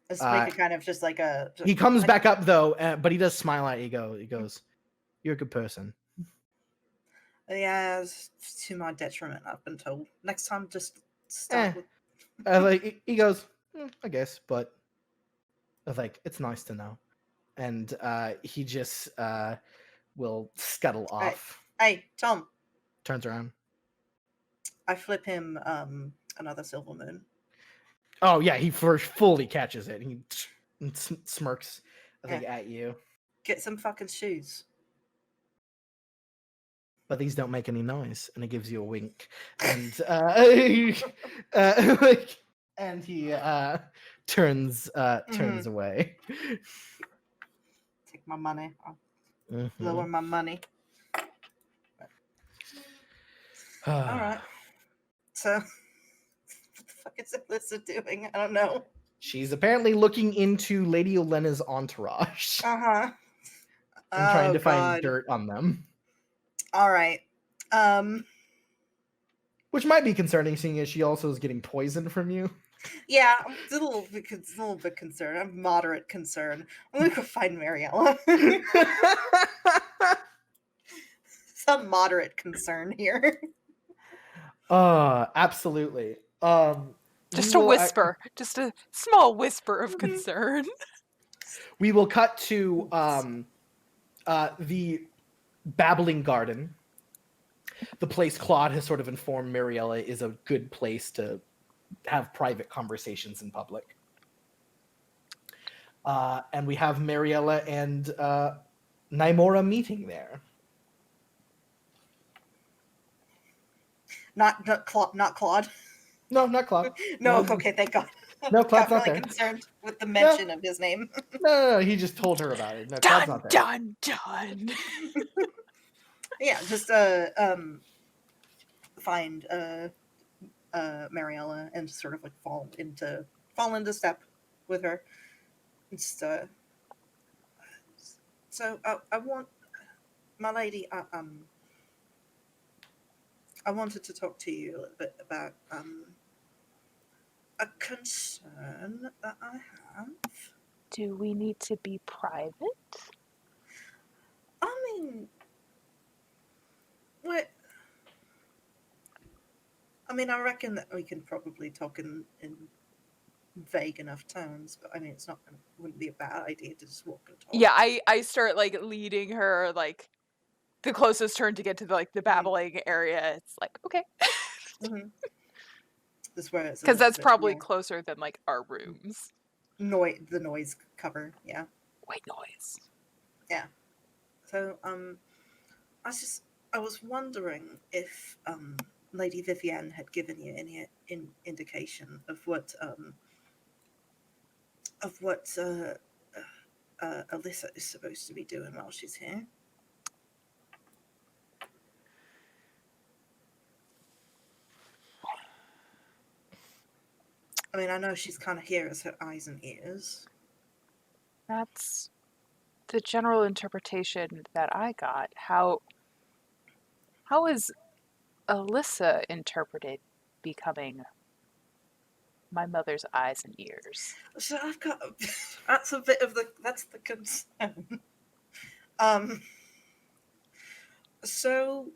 Let's make it kind of just like a. He comes back up though, but he does smile at you. He goes, "You're a good person." Yeah, it's to my detriment, I've been told. Next time, just start with. Like he goes, I guess, but like it's nice to know, and he just will scuttle off. Hey, Tom. Turns around. I flip him another silver moon. Oh yeah, he fully catches it. He smirks, I think, at you. Get some fucking shoes. But these don't make any noise, and it gives you a wink, and and he turns away. Take my money. I'll lower my money. All right. So is Alyssa doing? I don't know. She's apparently looking into Lady Olena's entourage Uh-huh. and trying to find God. dirt on them. All right. Which might be concerning, seeing as she also is getting poisoned from you. Yeah, I'm a little bit concerned. I'm moderate concerned. I'm gonna go find Mariella. Some moderate concern here. Absolutely. Just a whisper. Just a small whisper of concern. We will cut to the Babbling Garden. The place Claude has sort of informed Mariella is a good place to have private conversations in public. And we have Mariella and Nymora meeting there. Not Claude. No, not Claude. No, okay, thank God. No, Claude's Got not really there. concerned with the mention of his name. No, he just told her about it. No, Claude's Dun not there. dun dun. Yeah, just find Mariella and sort of like fall into step with her. Just so I want, my lady, I wanted to talk to you a little bit about a concern that I have. Do we need to be private? I mean, what? I mean, I reckon that we can probably talk in vague enough tones, but I mean, wouldn't be a bad idea to just walk and talk. Yeah, I start like leading her like the closest turn to get to the babbling area. It's like, okay. Mm-hmm. This where it's because that's probably closer than like our rooms. The noise cover, yeah. White noise. Yeah. So I was wondering if Lady Vivienne had given you any indication of what Alyssa is supposed to be doing while she's here. I mean, I know she's kind of here as her eyes and ears. That's the general interpretation that I got. How is Alyssa interpreted becoming my mother's eyes and ears? So I've got that's the concern. So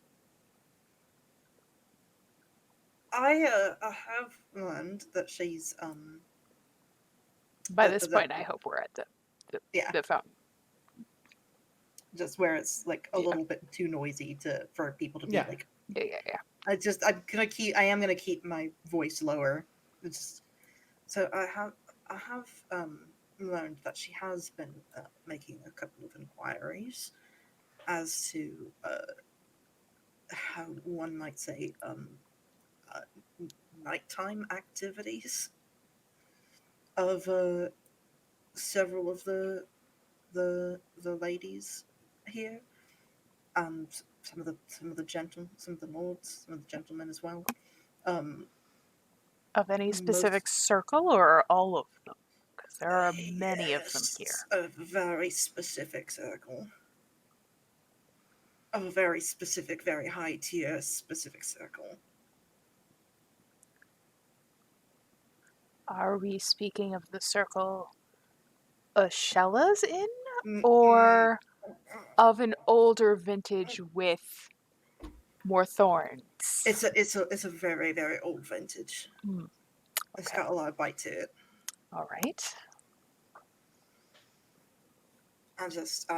I have learned that she's by this point I hope we're at the fountain. Just where it's like a little bit too noisy for people to be like. Yeah. I am gonna keep my voice lower. So I have learned that she has been making a couple of inquiries as to how one might say nighttime activities of several of the ladies here, and some of the lords, some of the gentlemen as well. Of any specific circle or all of them? Because there are many of them here. A very specific circle. Of a very specific, very high tier specific circle. Are we speaking of the circle Ashella's in? Or of an older vintage with more thorns? It's a very, very old vintage. Okay. It's got a lot of bite to it. All right. I just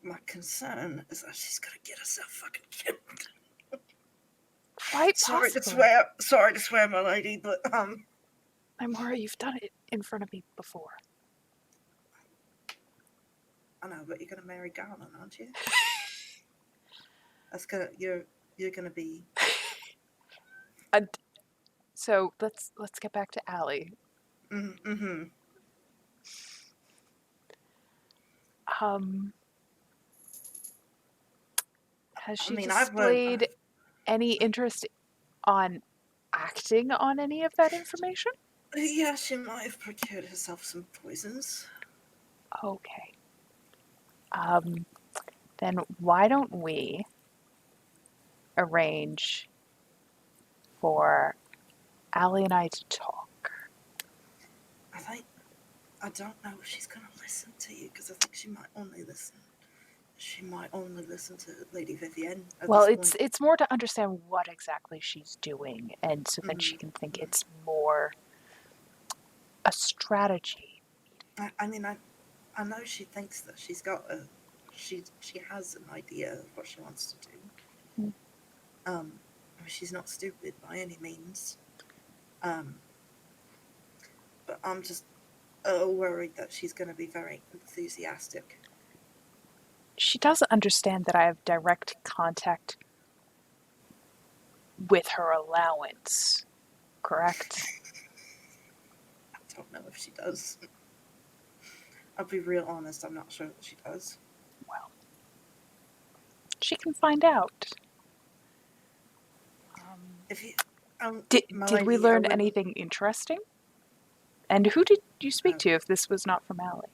my concern is that she's gonna get herself fucking killed. Quite Sorry possible. to swear, my lady, but Nymora, you've done it in front of me before. I know, but you're gonna marry Garland, aren't you? You're gonna be. So let's get back to Allie. Mm-hmm. Has she displayed any interest on acting on any of that information? Yeah, she might have procured herself some poisons. Okay. Then why don't we arrange for Allie and I to talk? I don't know if she's gonna listen to you, because I think she might only listen. She might only listen to Lady Vivienne. Well, it's more to understand what exactly she's doing, and so then she can think it's more a strategy. I mean, I know she thinks that she has an idea of what she wants to do. She's not stupid by any means. But I'm just worried that she's going to be very enthusiastic. She doesn't understand that I have direct contact with her allowance, correct? I don't know if she does. I'll be real honest, I'm not sure that she does. Well, she can find out. Did we learn anything interesting? And who did you speak to if this was not from Allie?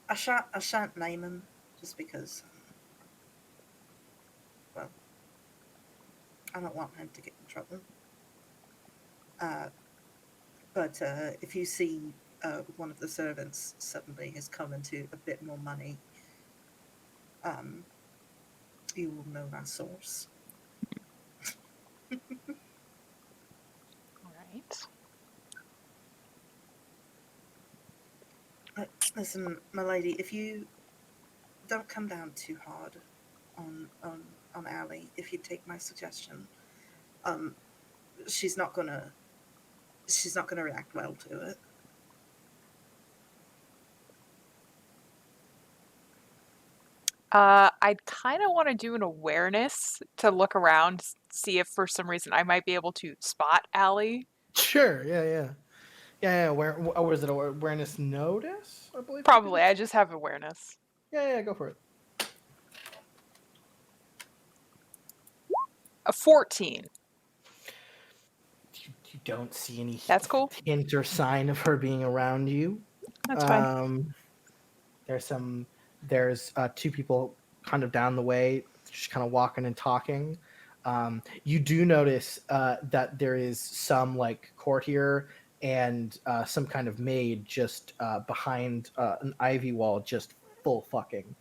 I shan't name him, just because, well, I don't want him to get in trouble. But if you see one of the servants suddenly has come into a bit more money, you will know our source. Right. Listen, my lady, if you don't come down too hard on Allie, if you take my suggestion, she's not gonna react well to it. I kind of want to do an awareness to look around, see if for some reason I might be able to spot Allie. Sure. Yeah. Was it awareness notice? I believe. Probably. I just have awareness. Yeah. Go for it. A 14. You don't see any. That's cool. Hint or sign of her being around you. That's fine. There's two people kind of down the way, just kind of walking and talking. You do notice that there is some like courtier and some kind of maid just behind an ivy wall, just full fucking.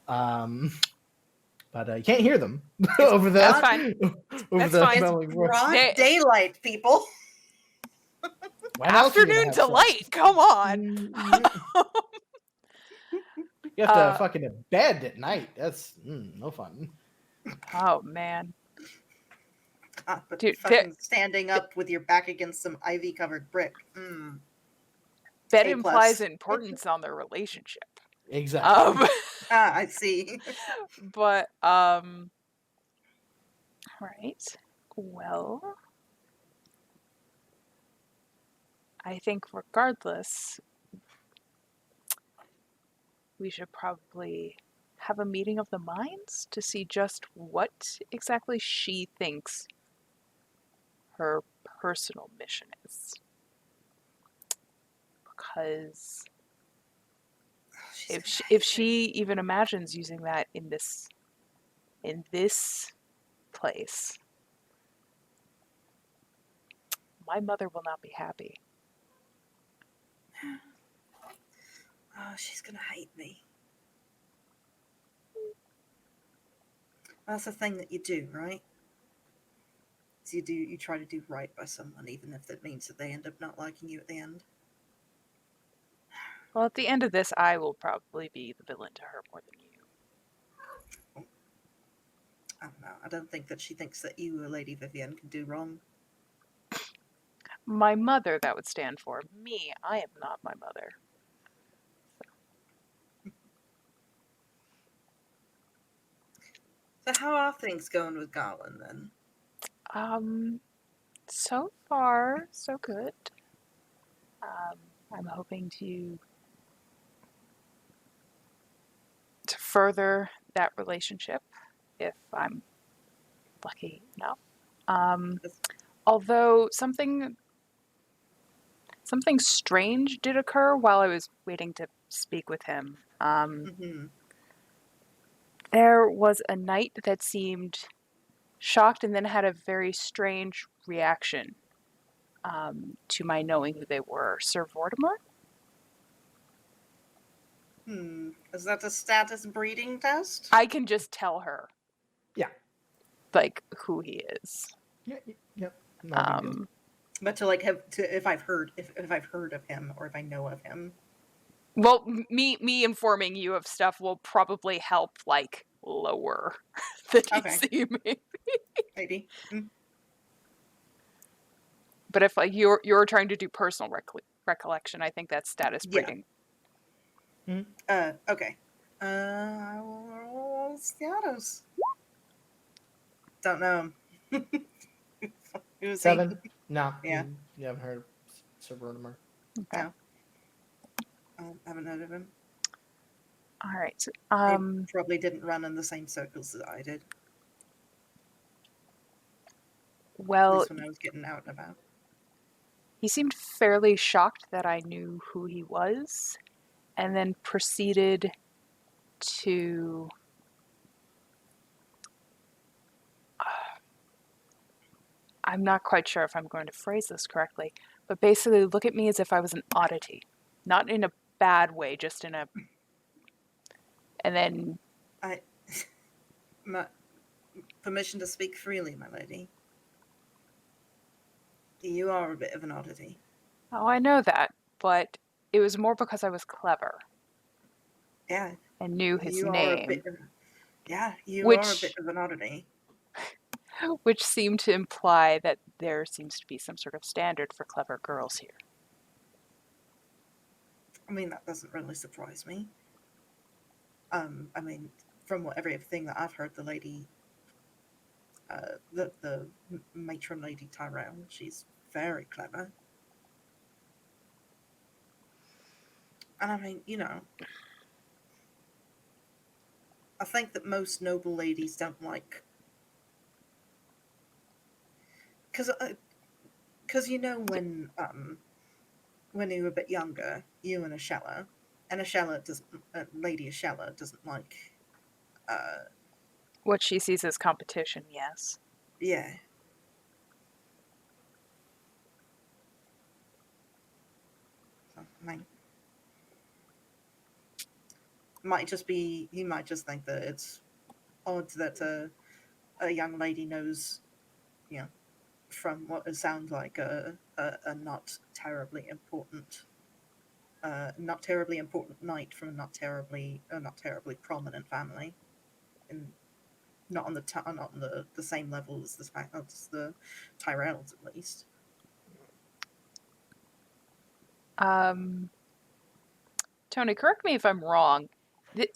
But you can't hear them over the. That's fine. Over That's the fine. Broad daylight, people. Afternoon delight. Come on. You have to fucking to bed at night. That's no fun. Oh man. But dude, fucking standing up with your back against some ivy-covered brick. That implies importance on their relationship. Exactly. I see. But right. Well, I think regardless, we should probably have a meeting of the minds to see just what exactly she thinks her personal mission is. Because if she even imagines using that in this place, my mother will not be happy. Oh, she's gonna hate me. That's the thing that you do, right? So you try to do right by someone, even if that means that they end up not liking you at the end. Well, at the end of this, I will probably be the villain to her more than you. I don't know. I don't think that she thinks that you or Lady Vivienne can do wrong. My mother, that would stand for. Me, I am not my mother. So how are things going with Garland then? So far, so good. I'm hoping to further that relationship if I'm lucky enough. Although something strange did occur while I was waiting to speak with him. There was a knight that seemed shocked and then had a very strange reaction to my knowing who they were. Sir Vortimer? Is that a status breeding test? I can just tell her. Yeah. Like, who he is. Yep. But to like have to if I've heard of him or if I know of him. Well, me informing you of stuff will probably help, like, lower the DC, maybe. But if like you're trying to do personal recollection, I think that's status breeding. Okay. I will roll status. Don't know. Who's 7? No. Yeah. You haven't heard of Sir Vortimer. Okay. No. I haven't heard of him. All right. He probably didn't run in the same circles that I did. Well, at least when I was getting out and about. He seemed fairly shocked that I knew who he was, and then proceeded to I'm not quite sure if I'm going to phrase this correctly, but basically look at me as if I was an oddity. Not in a bad way, just in a... And then... Permission to speak freely, my lady. You are a bit of an oddity. Oh, I know that, but it was more because I was clever. Yeah. And knew his you name. Are a bit of, yeah, you are a bit of an oddity. Which seemed to imply that there seems to be some sort of standard for clever girls here. I mean, that doesn't really surprise me. I mean, from everything that I've heard, the lady, the matron Lady Tyrell, she's very clever. And I mean, you know, I think that most noble ladies don't like, because you know when you were a bit younger, you and Lady Ashella doesn't like what she sees as competition. Yes. Yeah. So, I mean, he might just think that it's odd that a young lady knows, you know, from what it sounds like a not terribly important knight from a not terribly prominent family, and not on the same level as the Tyrells, at least. Tony, correct me if I'm wrong.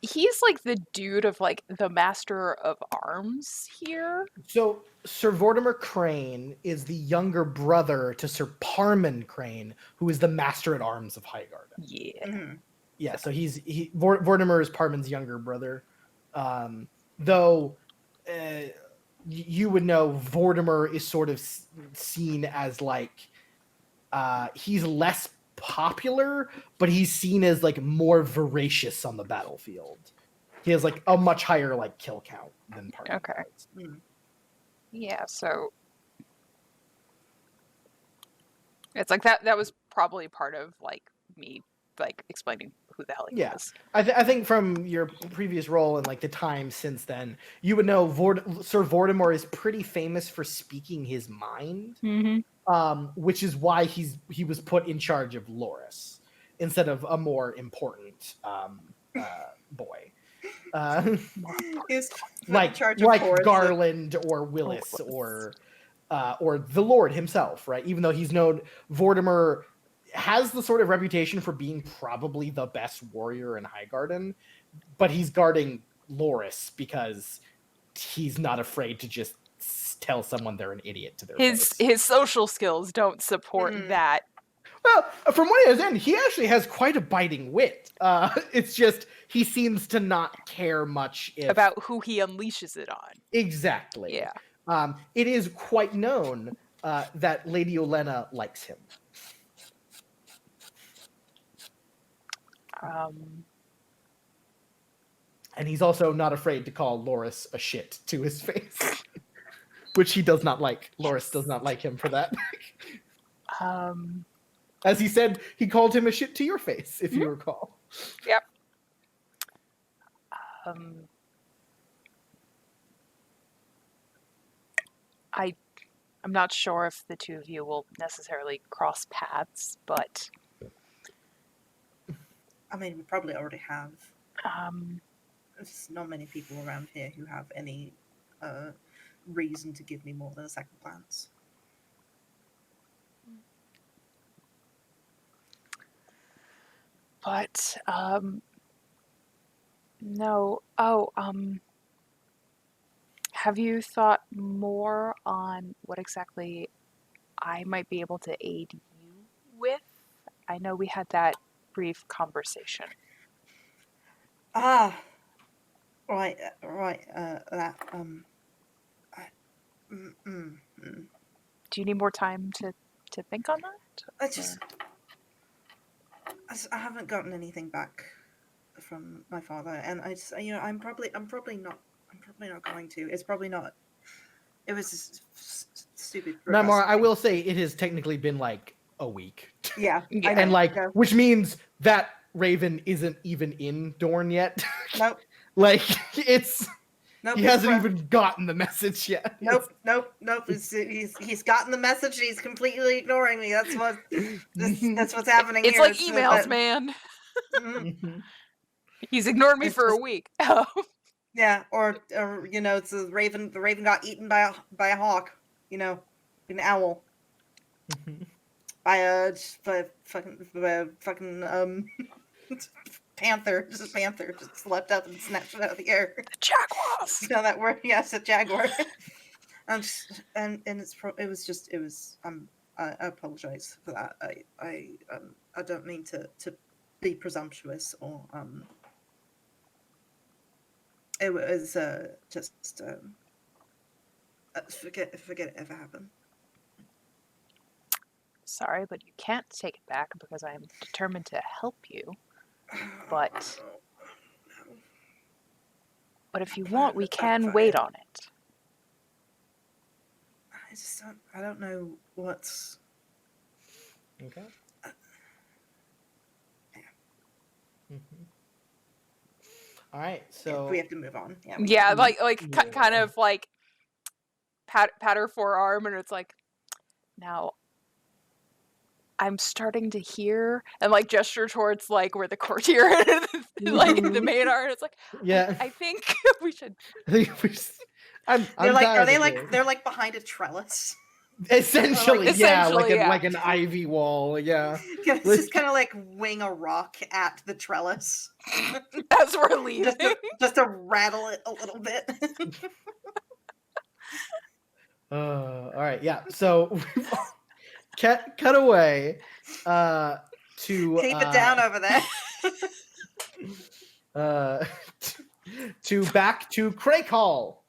He's like the dude of like the Master of Arms here. So Sir Vortimer Crane is the younger brother to Sir Parman Crane, who is the Master at Arms of Highgarden. Yeah. Mm-hmm. Yeah, so Vortimer is Parman's younger brother. Though you would know Vortimer is sort of seen as like he's less popular, but he's seen as like more voracious on the battlefield. He has like a much higher like kill count than Parman. Okay. Mm. Yeah, so it's like that was probably part of like me like explaining who the hell he was. I think from your previous role and like the time since then, you would know Sir Vortimer is pretty famous for speaking his mind, which is why he was put in charge of Loris instead of a more important boy. Like Garland or Willis or the Lord himself, right? Even though he's known, Vortimer has the sort of reputation for being probably the best warrior in Highgarden, but he's guarding Loris because he's not afraid to just tell someone they're an idiot to their face. His social skills don't support that. Well, from what I understand, he actually has quite a biting wit. It's just he seems to not care much about who he unleashes it on. Exactly. Yeah. It is quite known that Lady Olenna likes him. And he's also not afraid to call Loris a shit to his face, which he does not like. Loris does not like him for that. As he said, he called him a shit to your face, if you recall. Yep. I'm not sure if the two of you will necessarily cross paths, but I mean, we probably already have. There's not many people around here who have any reason to give me more than a second glance. But no. Oh, have you thought more on what exactly I might be able to aid you with? I know we had that brief conversation. Right. Do you need more time to think on that? I haven't gotten anything back from my father, and I'm probably not going to. It's probably not. It was stupid. Now, Mara, I will say it has technically been like a week. Yeah. And like, which means that Raven isn't even in Dorne yet. Nope. Like, it's... Nope, he hasn't even gotten the message yet. Nope. He's gotten the message. He's completely ignoring me. That's what's happening. It's here. like emails, man. He's ignored me for a week. Yeah, or it's the raven. The raven got eaten by a hawk. An owl. By a fucking panther. Just a panther just leapt up and snatched it out of the air. The jaguars. You know that word? Yes, a jaguar. I apologize for that. I don't mean to be presumptuous or it was just forget it ever happened. Sorry, but you can't take it back because I am determined to help you. But if you want, we can wait on it. I don't know what's... Okay. All right, so... we have to move on. Yeah, kind of like pat her forearm, and it's like, now I'm starting to hear, and like gesture towards like where the courtier and like the maid are, and it's like, yeah, I think we should. They're like behind a trellis. Essentially, like an ivy wall. Yeah, it's just kind of like wing a rock at the trellis as we're leaving, just to rattle it a little bit. All right, yeah. So cut away to keep it down over there. To back to Crake Hall.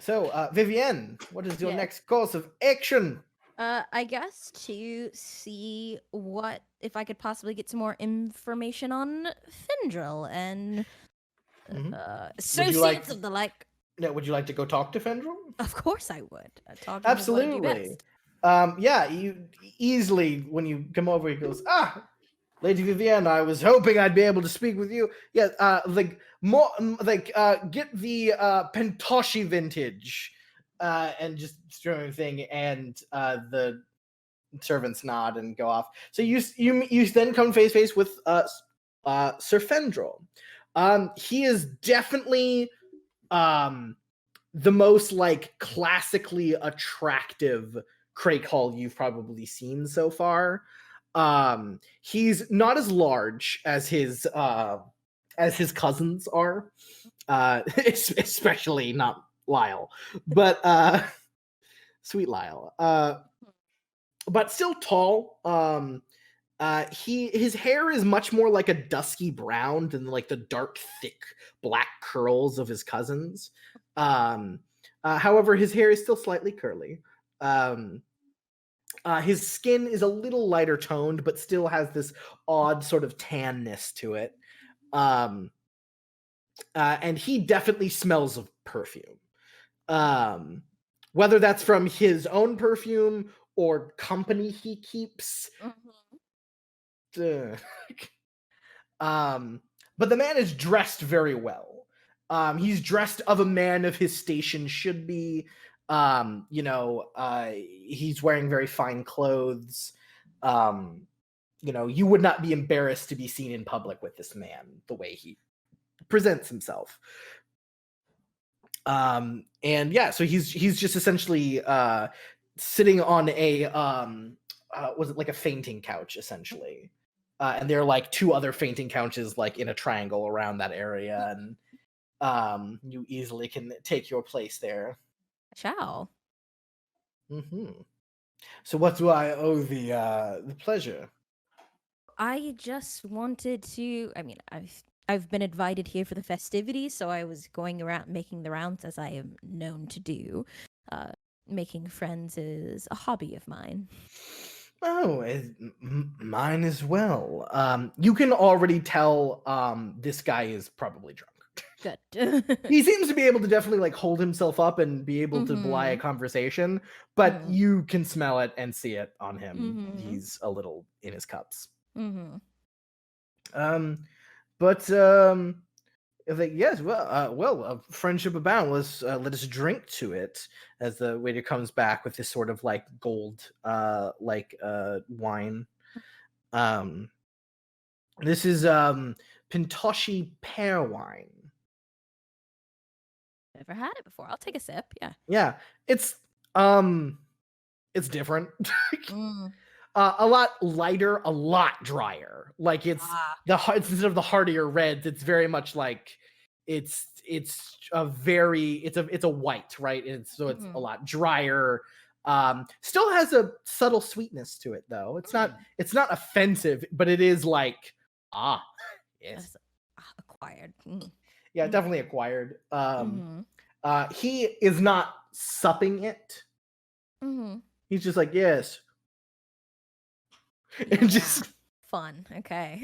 So, Vivienne, what is your next course of action? I guess to see if I could possibly get some more information on Fendril and associates of the like. Yeah, would you like to go talk to Fendril? Of course I would. Absolutely. Yeah, you easily, when you come over, he goes, Lady Vivienne, I was hoping I'd be able to speak with you. Yeah, get the Pentoshi vintage, and just throwing thing, and the servants nod and go off. So you then come face to face with Sir Fendril. He is definitely the most like classically attractive Crake Hall you've probably seen so far. He's not as large as his cousins are, especially not Lyle, but sweet Lyle. but still tall. His hair is much more like a dusky brown than like the dark, thick black curls of his cousins. However, his hair is still slightly curly. His skin is a little lighter toned, but still has this odd sort of tanness to it. And he definitely smells of perfume. Whether that's from his own perfume or company he keeps. But the man is dressed very well. He's dressed of a man of his station should be. He's wearing very fine clothes. You would not be embarrassed to be seen in public with this man the way he presents himself. So he's just essentially sitting on a was it like a fainting couch essentially. And there are like two other fainting couches like in a triangle around that area, and you easily can take your place there. Shall. So what do I owe the pleasure? I just wanted to. I mean, I've been invited here for the festivities, so I was going around making the rounds as I am known to do. Making friends is a hobby of mine. Oh, mine as well. You can already tell this guy is probably drunk. Good. He seems to be able to definitely like hold himself up and be able to belie a conversation, but you can smell it and see it on him. He's a little in his cups. Yes, friendship abound. Let us drink to it. As the waiter comes back with this sort of like gold, wine. This is Pintoshi pear wine. Never had it before. I'll take a sip. Yeah. Yeah, it's different. A lot lighter, a lot drier. Like it's instead of the heartier reds, it's very much like it's a white, right? And so it's a lot drier. Still has a subtle sweetness to it though. It's not offensive, but it is like yes. Acquired. Yeah, definitely acquired. He is not supping it. He's just like, yes. Yeah. And just fun. Okay.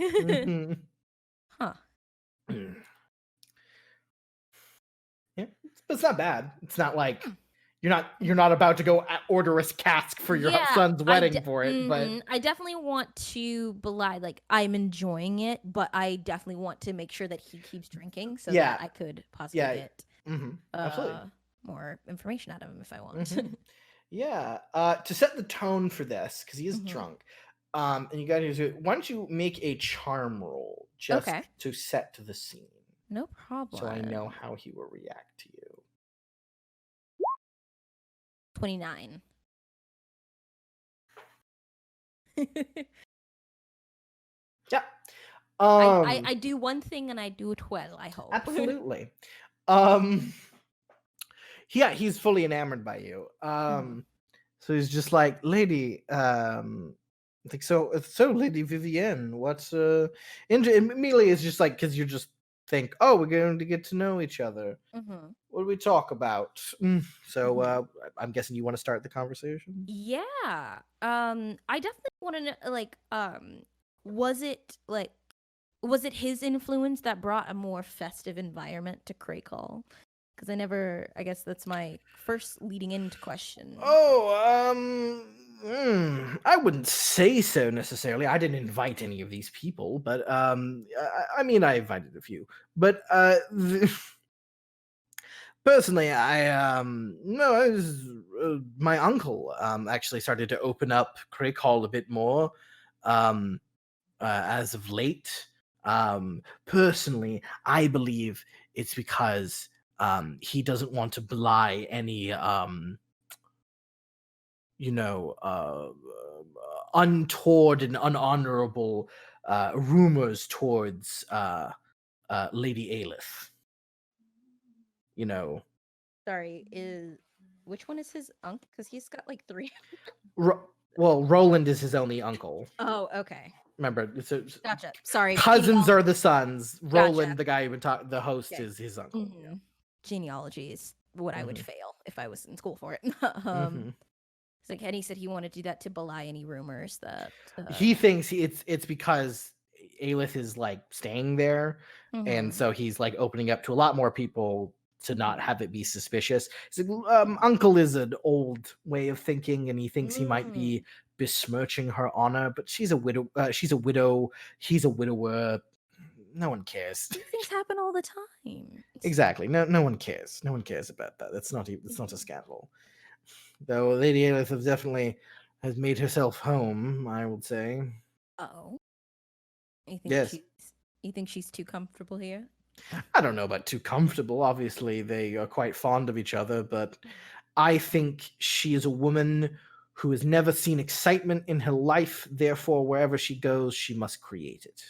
Huh. Yeah, but it's not bad. It's not like you're not about to go order a cask for your son's wedding for it. But I definitely want to belie like I'm enjoying it, but I definitely want to make sure that he keeps drinking so that I could possibly get absolutely more information out of him if I want. To set the tone for this, because he is drunk. And you got to why don't you make a charm roll just to set the scene? No problem. So I know how he will react to you. 29. Yeah. I do one thing and I do it well, I hope. Absolutely. He's fully enamored by you. So he's just like, lady, like so Lady Vivienne, what's immediately it's just like because you just think, oh, we're going to get to know each other. What do we talk about? So I'm guessing you want to start the conversation. Yeah. I definitely want to know, like, was it his influence that brought a more festive environment to Crake Hall? Because I guess that's my first leading into question. I wouldn't say so necessarily. I didn't invite any of these people, but I mean, I invited a few. But personally, my uncle actually started to open up Crake Hall a bit more as of late. Personally, I believe it's because he doesn't want to belie any untoward and unhonorable rumors towards Lady Aelith. Sorry, which one is his uncle? Because he's got like 3. Well, Roland is his only uncle. Oh, okay. Remember, Gotcha. Sorry. cousins are the sons. Gotcha. Roland, the guy who the host, Okay. is his uncle. Mm-hmm. Genealogy is what I would fail if I was in school for it. Mhm. So Kenny said he wanted to do that to belie any rumors that He thinks it's because Aelith is like staying there, Mhm. and so he's like opening up to a lot more people to not have it be suspicious. He's like, Uncle is an old way of thinking, and he thinks he might be besmirching her honor. But she's a widow. She's a widow. He's a widower. No one cares. These things happen all the time. Exactly. No one cares. No one cares about that. It's not a scandal. Though Lady Aelith has made herself home, I would say. Oh. You think Yes. you think she's too comfortable here? I don't know about too comfortable. Obviously, they are quite fond of each other, but I think she is a woman who has never seen excitement in her life. Therefore, wherever she goes, she must create it.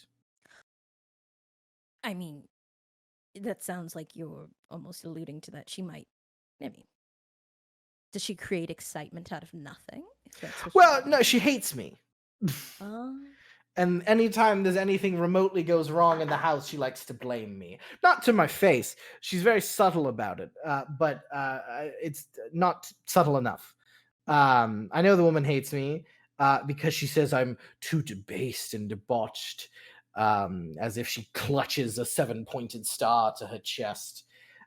I mean, that sounds like you're almost alluding to that. She might. I mean, does she create excitement out of nothing? If that's what Well, no, she hates me. Oh. And anytime there's anything remotely goes wrong in the house, she likes to blame me. Not to my face. She's very subtle about it, but it's not subtle enough. I know the woman hates me because she says I'm too debased and debauched, as if she clutches a 7-pointed star to her chest.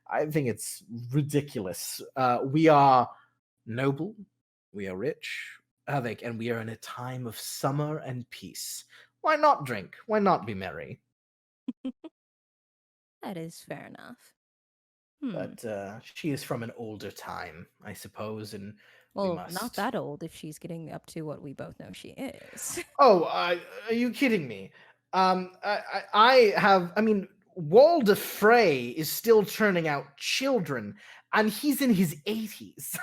I think it's ridiculous. We are noble, we are rich, and we are in a time of summer and peace. Why not drink? Why not be merry? That is fair enough. But she is from an older time, I suppose, and well, we must. Not that old if she's getting up to what we both know she is. Oh, are you kidding me? I mean, Walder Frey is still churning out children, and he's in his 80s.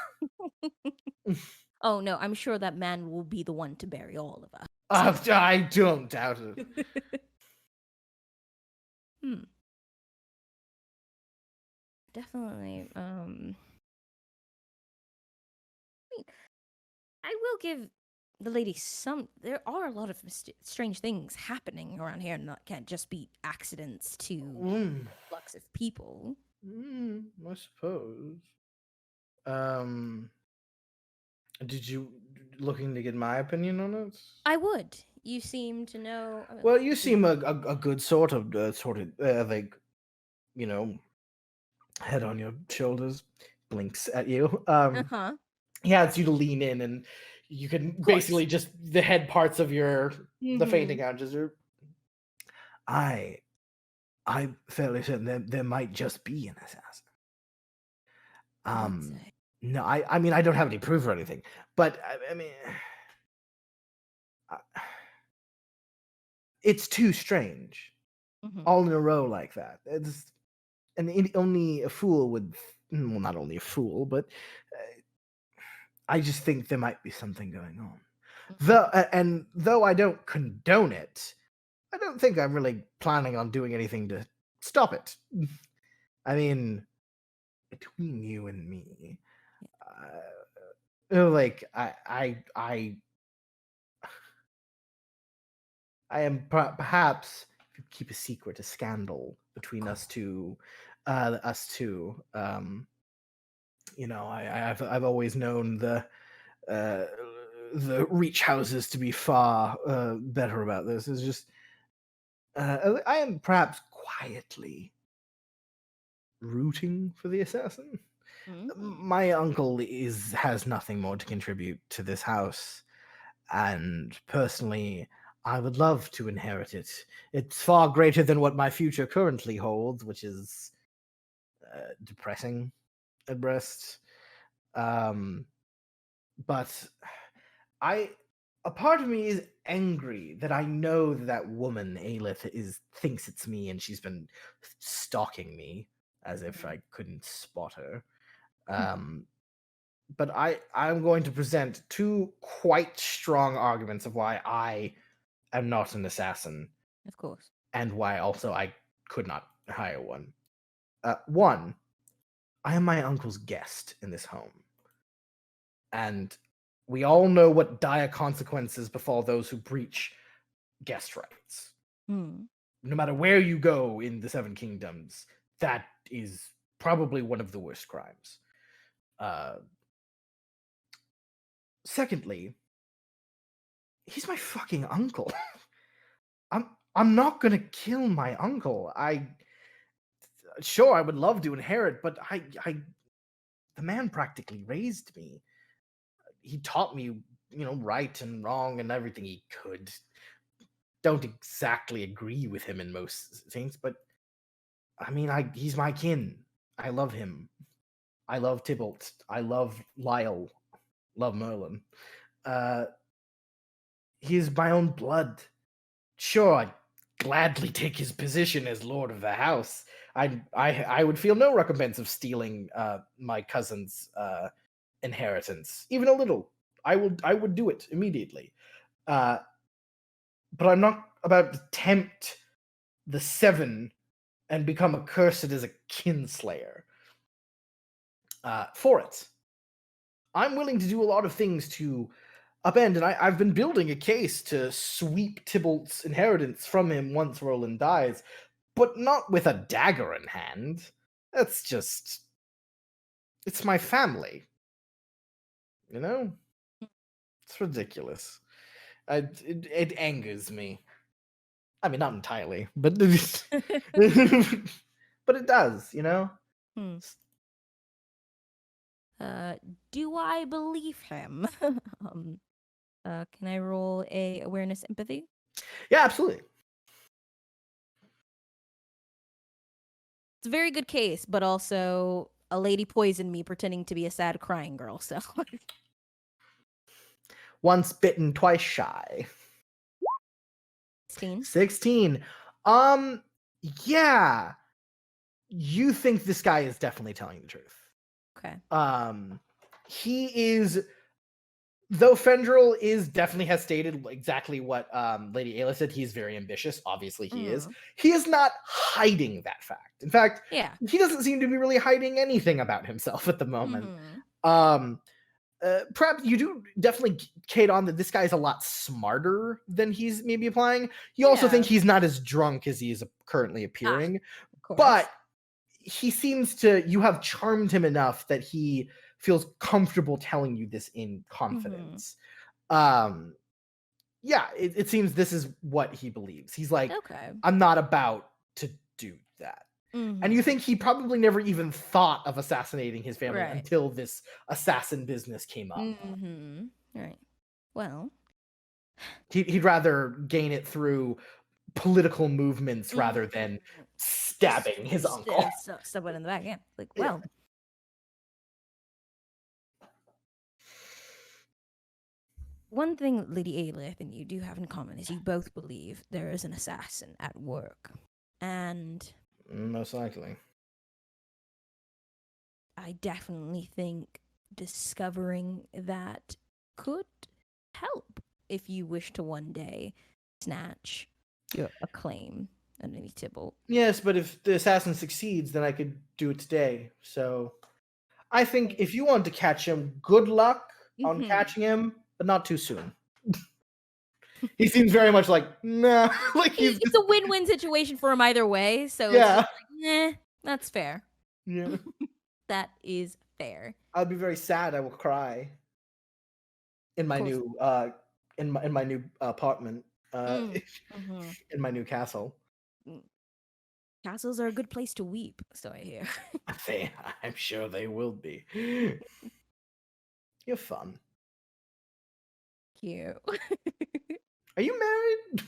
Oh no, I'm sure that man will be the one to bury all of us. I don't doubt it. Definitely. I mean, I will give the lady some. There are a lot of strange things happening around here, and that can't just be accidents to flux of people. I suppose. Did you looking to get my opinion on it? I would. You seem to know. I mean, Well, you seem a good sort of like, you know, head on your shoulders, blinks at you. He asks you to lean in, and you can basically just the head parts of the fainting out. Just I fairly certain there might just be an assassin. No, I mean I don't have any proof or anything, but I mean it's too strange, all in a row like that. Only a fool would. Well, not only a fool, but I just think there might be something going on. Though I don't condone it, I don't think I'm really planning on doing anything to stop it. I mean, between you and me, like I am perhaps, if you keep a secret, a scandal between us two. You know, I've always known the Reach houses to be far better about this. It's just I am perhaps quietly rooting for the assassin. My uncle has nothing more to contribute to this house, and personally, I would love to inherit it. It's far greater than what my future currently holds, which is depressing at best. But a part of me is angry that I know that woman Aelith thinks it's me, and she's been stalking me as if I couldn't spot her. But I'm going to present two quite strong arguments of why I am not an assassin. Of course. And why also I could not hire one. One, I am my uncle's guest in this home. And we all know what dire consequences befall those who breach guest rights. Hmm. No matter where you go in the Seven Kingdoms, that is probably one of the worst crimes. Secondly, he's my fucking uncle. I'm not gonna kill my uncle. Sure, I would love to inherit, but the man practically raised me. He taught me, right and wrong and everything he could. Don't exactly agree with him in most things, but I mean, he's my kin. I love him. I love Tybalt. I love Lyle. Love Merlin. He's my own blood. Sure, I'd gladly take his position as Lord of the House. I would feel no recompense of stealing my cousin's inheritance, even a little. I would do it immediately. But I'm not about to tempt the Seven and become accursed as a kinslayer. For it, I'm willing to do a lot of things to upend, and I've been building a case to sweep Tybalt's inheritance from him once Roland dies, but not with a dagger in hand. That's just... It's my family. You know? It's ridiculous. It angers me. I mean, not entirely, but but it does, you know? Hmm. Do I believe him? Can I roll a awareness empathy? Yeah, absolutely. It's a very good case, but also a lady poisoned me pretending to be a sad crying girl, so Once bitten, twice shy. 16. 16. Yeah. You think this guy is definitely telling the truth. Okay. He is, though Fendril has stated exactly what Lady Ayla said, he's very ambitious. Obviously he is. He is not hiding that fact. In fact, he doesn't seem to be really hiding anything about himself at the moment. Perhaps you do definitely kate on that this guy is a lot smarter than he's maybe applying. You also think he's not as drunk as he is currently appearing. But he seems to, you have charmed him enough that he feels comfortable telling you this in confidence. Yeah, it seems this is what he believes. He's like, I'm not about to do that. And you think he probably never even thought of assassinating his family until this assassin business came up. Right. Well, he'd rather gain it through political movements rather than stabbing his uncle. Someone in the back, yeah. Like, well. One thing, Lady Ayla, I think you do have in common is you both believe there is an assassin at work. And... most likely. I definitely think discovering that could help if you wish to one day snatch your acclaim underneath Tybalt. Yes, but if the assassin succeeds, then I could do it today. So I think if you want to catch him, good luck on catching him, but not too soon. He seems very much like, nah. Like it's a win-win situation for him either way. So it's just like, that's fair. Yeah. That is fair. I'll be very sad. I will cry in my new in my new apartment in my new castle. Castles are a good place to weep, so I hear. I'm sure they will be. You're fun. Cute. Are you married?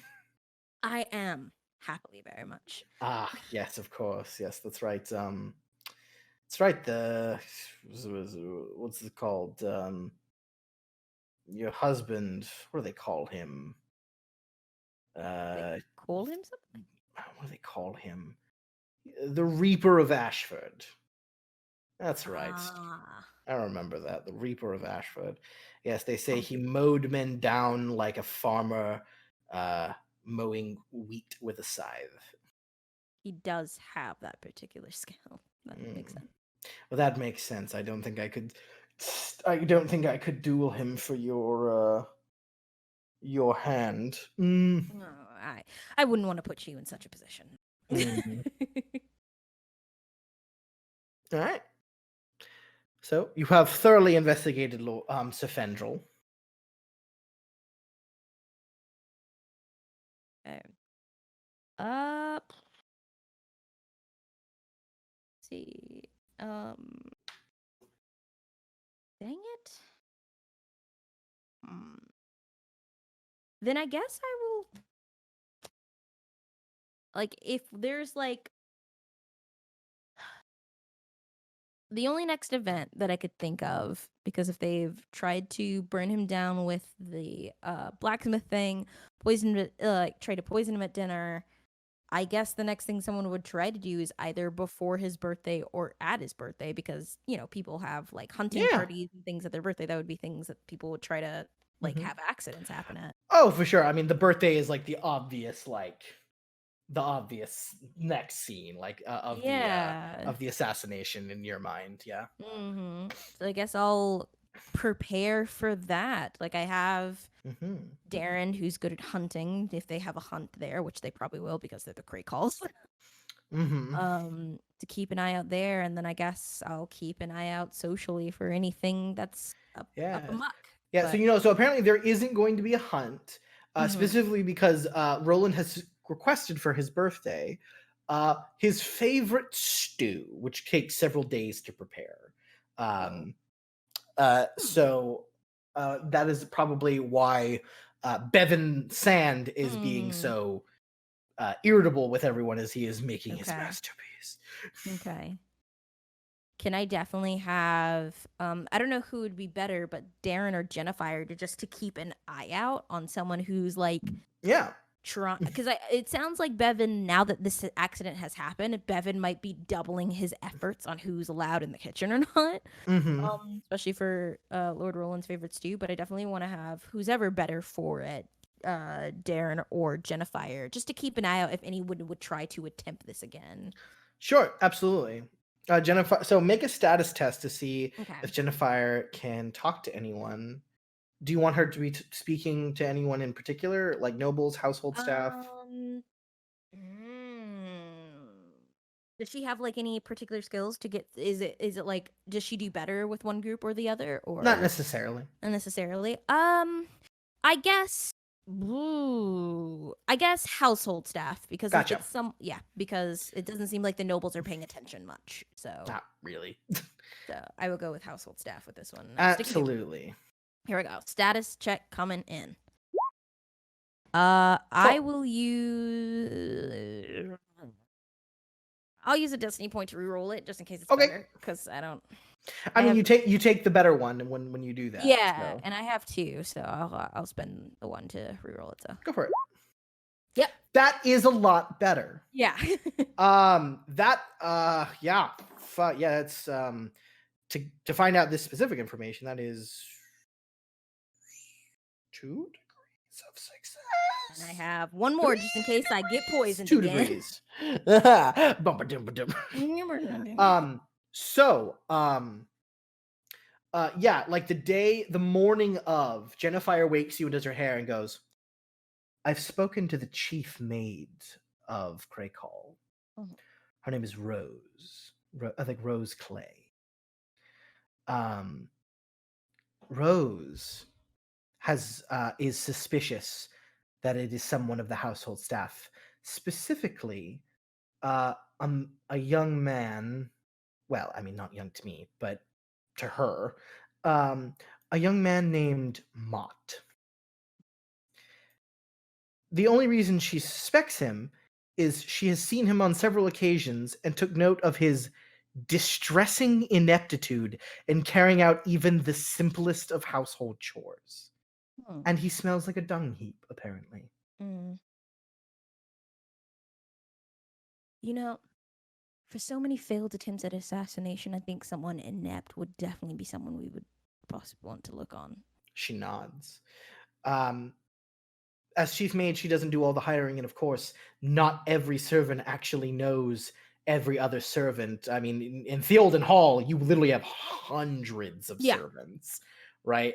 I am, happily very much. Ah, yes, of course. Yes, that's right. That's right. What's it called? Your husband. What do they call him? They call him something? What do they call him? The Reaper of Ashford. That's right. I remember that. The Reaper of Ashford. Yes, they say he mowed men down like a farmer mowing wheat with a scythe. He does have that particular skill. That makes sense. Well, that makes sense. I don't think I could I don't think I could duel him for your hand. No, I wouldn't want to put you in such a position. Mhm. All right. So you have thoroughly investigated Sir Fendrel. Okay. Let's see. Dang it. Then I guess I will. Like, if there's like. The only next event that I could think of, because if they've tried to burn him down with the blacksmith thing, try to poison him at dinner, I guess the next thing someone would try to do is either before his birthday or at his birthday, because, people have like hunting parties and things at their birthday. That would be things that people would try to have accidents happen at. Oh, for sure. I mean, the birthday is like the obvious next scene, of the assassination in your mind. Yeah. So I guess I'll prepare for that. Like, I have Darren, who's good at hunting, if they have a hunt there, which they probably will because they're the Crake Halls. To keep an eye out there, and then I guess I'll keep an eye out socially for anything that's up amok. Yeah, but... so apparently there isn't going to be a hunt, specifically because Roland has requested for his birthday his favorite stew, which takes several days to prepare. So that is probably why Bevan Sand is being so irritable with everyone as he is making his masterpiece. Okay. Can I definitely have I don't know who would be better, but Darren or Jennifer, to keep an eye out on someone who's like because it sounds like Bevan, now that this accident has happened, Bevan might be doubling his efforts on who's allowed in the kitchen or not. Especially for Lord Roland's favorite stew, but I definitely want to have who's ever better for it, Darren or Jennifer, just to keep an eye out if anyone would try to attempt this again. Sure, absolutely. Jennifer, so make a status test to see if Jennifer can talk to anyone. Do you want her to be speaking to anyone in particular, like nobles, household staff? Does she have like any particular skills to get? Is it like, does she do better with one group or the other, or not necessarily? Not necessarily. I guess. I guess household staff, because gotcha. It's because it doesn't seem like the nobles are paying attention much. So not really. So I will go with household staff with this one. Absolutely. Here we go. Status check coming in. I will use. I'll use a destiny point to reroll it just in case it's better, because I don't. I mean, you take the better one when you do that. Yeah, so. And I have 2, so I'll spend the 1 to reroll it. So go for it. Yep, that is a lot better. Yeah. That's to find out this specific information. That is 2 degrees of success. And I have 1 more just in case I get poisoned 2 again. degrees. The morning of, Jennifer wakes you and does her hair and goes, I've spoken to the chief maid of Crake Hall. Her name is Rose. I think Rose Clay. Rose is suspicious that it is someone of the household staff, specifically a young man. Well, I mean, not young to me, but to her, a young man named Mott. The only reason she suspects him is she has seen him on several occasions and took note of his distressing ineptitude in carrying out even the simplest of household chores. And he smells like a dung heap, apparently. For so many failed attempts at assassination, I think someone inept would definitely be someone we would possibly want to look on. She nods. As chief maid, she doesn't do all the hiring, and of course, not every servant actually knows every other servant. I mean, in Theolden Hall, you literally have hundreds of servants, right?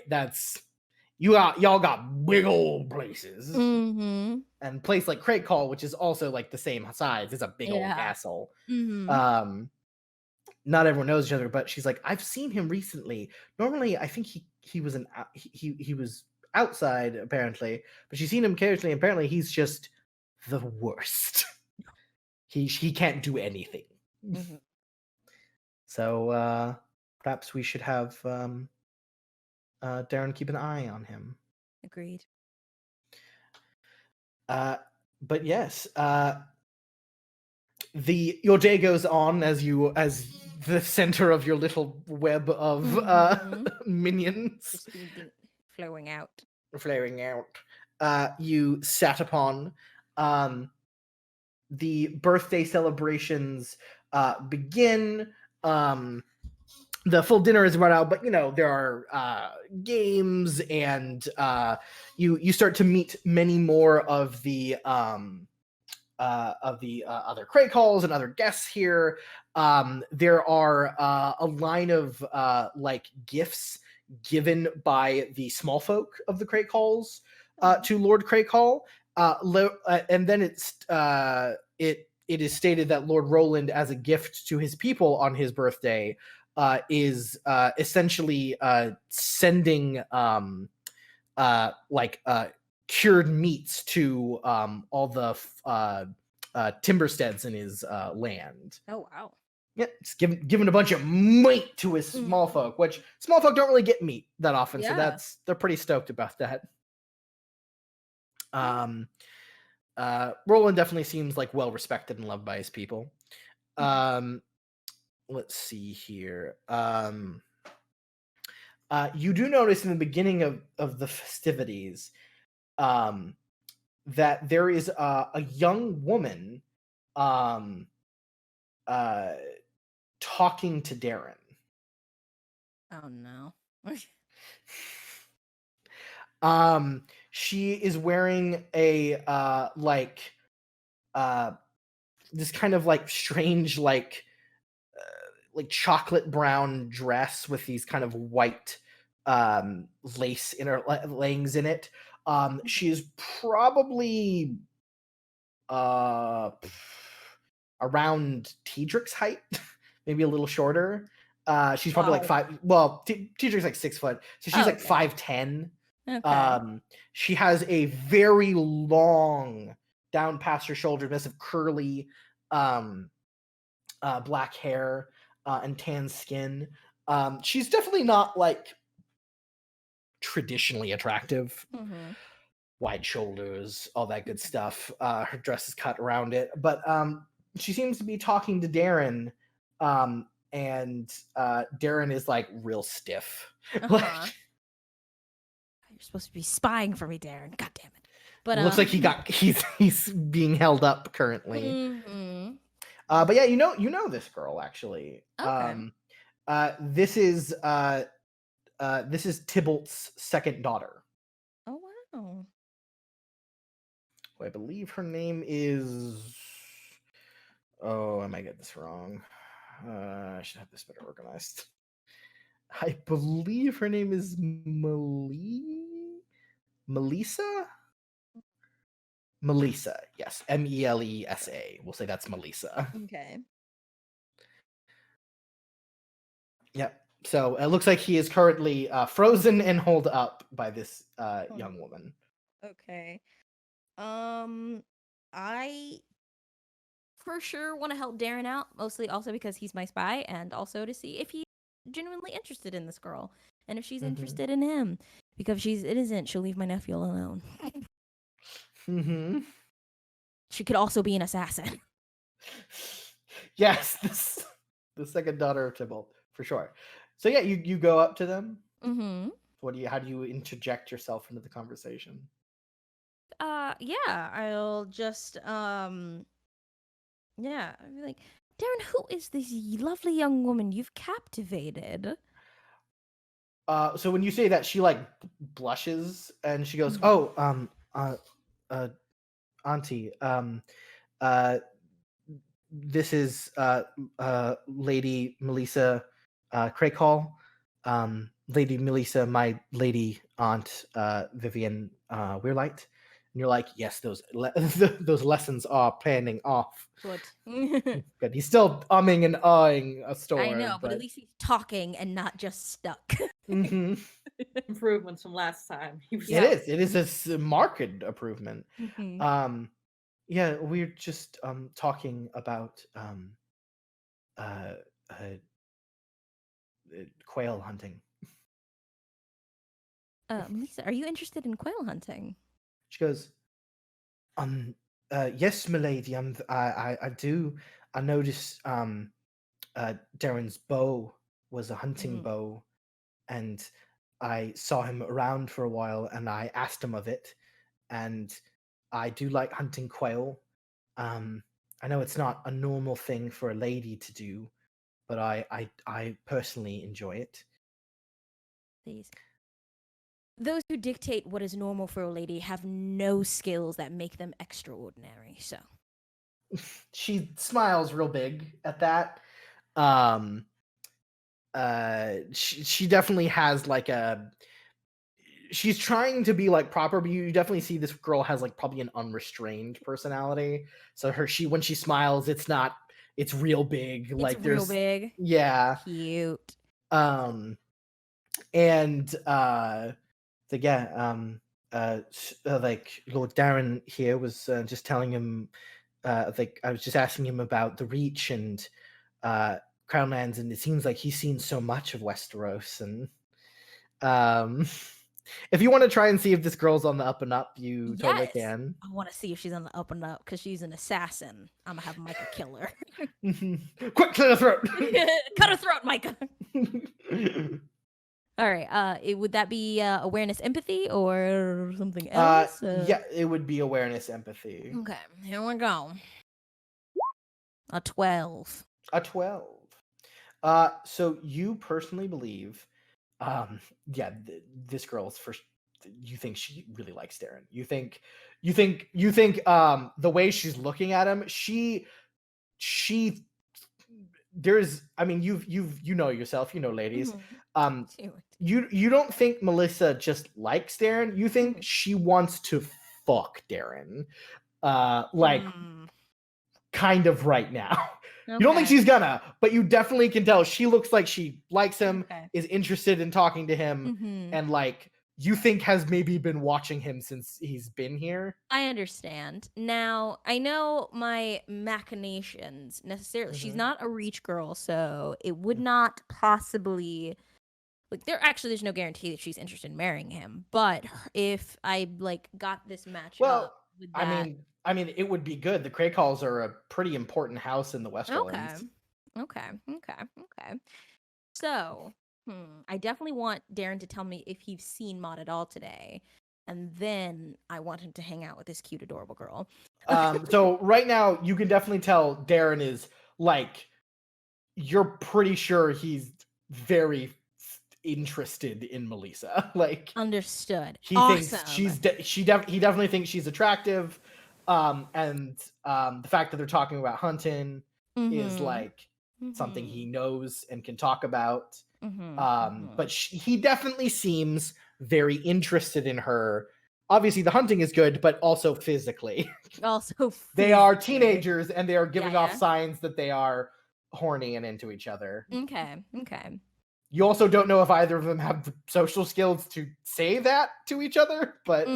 Y'all got big old places. Mm-hmm. And a place like Crake Hall, which is also like the same size, is a big old castle. Mm-hmm. Not everyone knows each other, but she's like, I've seen him recently. Normally, I think he was he was outside apparently, but she's seen him occasionally. Apparently, he's just the worst. he can't do anything. Mm-hmm. So perhaps we should have Darren keep an eye on him. Agreed. But yes, your day goes on as the center of your little web of minions Just flowing out. flaring out. You sat upon. The birthday celebrations begin. The full dinner is run out, but there are games, and you start to meet many more of the other Crake Halls and other guests here. There are a line of like gifts given by the small folk of the Crake Halls to Lord Crake Hall, and then it is stated that Lord Roland, as a gift to his people on his birthday, is essentially sending cured meats to all the timbersteads in his land. Oh wow! Yeah, it's giving a bunch of meat to his small folk, which small folk don't really get meat that often, so they're pretty stoked about that. Roland definitely seems like well respected and loved by his people. Let's see here. You do notice in the beginning of the festivities that there is a young woman talking to Darren. Oh no. She is wearing a this kind of like strange like chocolate brown dress with these kind of white lace layings in it. She is probably around Tedric's height, maybe a little shorter. She's probably like 5. Well, Tedric's like 6 foot, so she's like 5'10". Okay. She has a very long, down past her shoulder, massive curly black hair and tan skin. She's definitely not like traditionally attractive. Wide shoulders, all that good stuff. Her dress is cut around it, but she seems to be talking to Darren, and Darren is like real stiff. Like, you're supposed to be spying for me, Darren. God damn it! But looks like he's being held up currently. But yeah, you know this girl actually. Okay. This is Tybalt's second daughter. Oh wow. I believe her name is. Oh, I might get this wrong. I should have this better organized. I believe her name is Melissa? Melissa, yes. Melesa. We'll say that's Melissa. Okay. Yep. So it looks like he is currently frozen and holed up by this young woman. Okay. I for sure want to help Darren out, mostly also because he's my spy, and also to see if he's genuinely interested in this girl, and if she's interested in him. Because if she's innocent, she'll leave my nephew alone. She could also be an assassin. Yes, the second daughter of Tybalt, for sure. So yeah, you go up to them. How do you interject yourself into the conversation? Yeah, I'll just I'll be like, Darren, who is this lovely young woman you've captivated? So when you say that, she like blushes and she goes, Auntie, this is Lady Melissa Crake Hall. Lady Melissa, my lady aunt Vivian Weirlight. And you're like, yes, those those lessons are panning off. Good. Good. He's still umming and ahhing a store. I know, but at least he's talking and not just stuck. Mhm. Improvements from last time. It is a marked improvement. Mhm. Yeah, we're just talking about quail hunting. Melissa, are you interested in quail hunting? She goes, yes, milady. I do. I noticed Darren's bow was a hunting bow, and I saw him around for a while, and I asked him of it, and I do like hunting quail. I know it's not a normal thing for a lady to do, but I personally enjoy it. Please. Those who dictate what is normal for a lady have no skills that make them extraordinary. So She smiles real big at that. She definitely has like she's trying to be like proper, but you definitely see this girl has like probably an unrestrained personality. So when she smiles, it's real big. it's Like real big. Yeah. Cute. And like Lord Darren here was just telling him, like I was just asking him about the Reach and Crownlands, and it seems like he's seen so much of Westeros. And if you want to try and see if this girl's on the up and up, you totally Yes. can. I want to see if she's on the up and up because she's an assassin. I'm gonna have Micah kill her. Quick, clear the throat. Cut her throat, Micah. All right. Would that be awareness, empathy, or something else? Yeah, it would be awareness, empathy. Okay, here we go. A 12. A 12. So you personally believe, this girl's first. You think she really likes Darren. You think, the way she's looking at him, there's. I mean, you know yourself, ladies. You don't think Melissa just likes Darren. You think she wants to fuck Darren, kind of right now. Okay. You don't think she's gonna, but you definitely can tell she looks like she likes him, is interested in talking to him, and like you think has maybe been watching him since he's been here. I understand. Now, I know my machinations necessarily. She's not a Reach girl, so it would not possibly like there's no guarantee that she's interested in marrying him. But if I like got this match up with that, I mean, it would be good. The Crake Halls are a pretty important house in the Westerlands. Okay. So, I definitely want Darren to tell me if he's seen Maud at all today, and then I want him to hang out with this cute, adorable girl. So right now, you can definitely tell Darren is like, you're pretty sure he's very interested in Melissa. Like, understood. He thinks he definitely thinks she's attractive. And the fact that they're talking about hunting is like something he knows and can talk about. But he definitely seems very interested in her. Obviously, the hunting is good, but also physically. They are teenagers, and they are giving off signs that they are horny and into each other. Okay. You also don't know if either of them have the social skills to say that to each other, but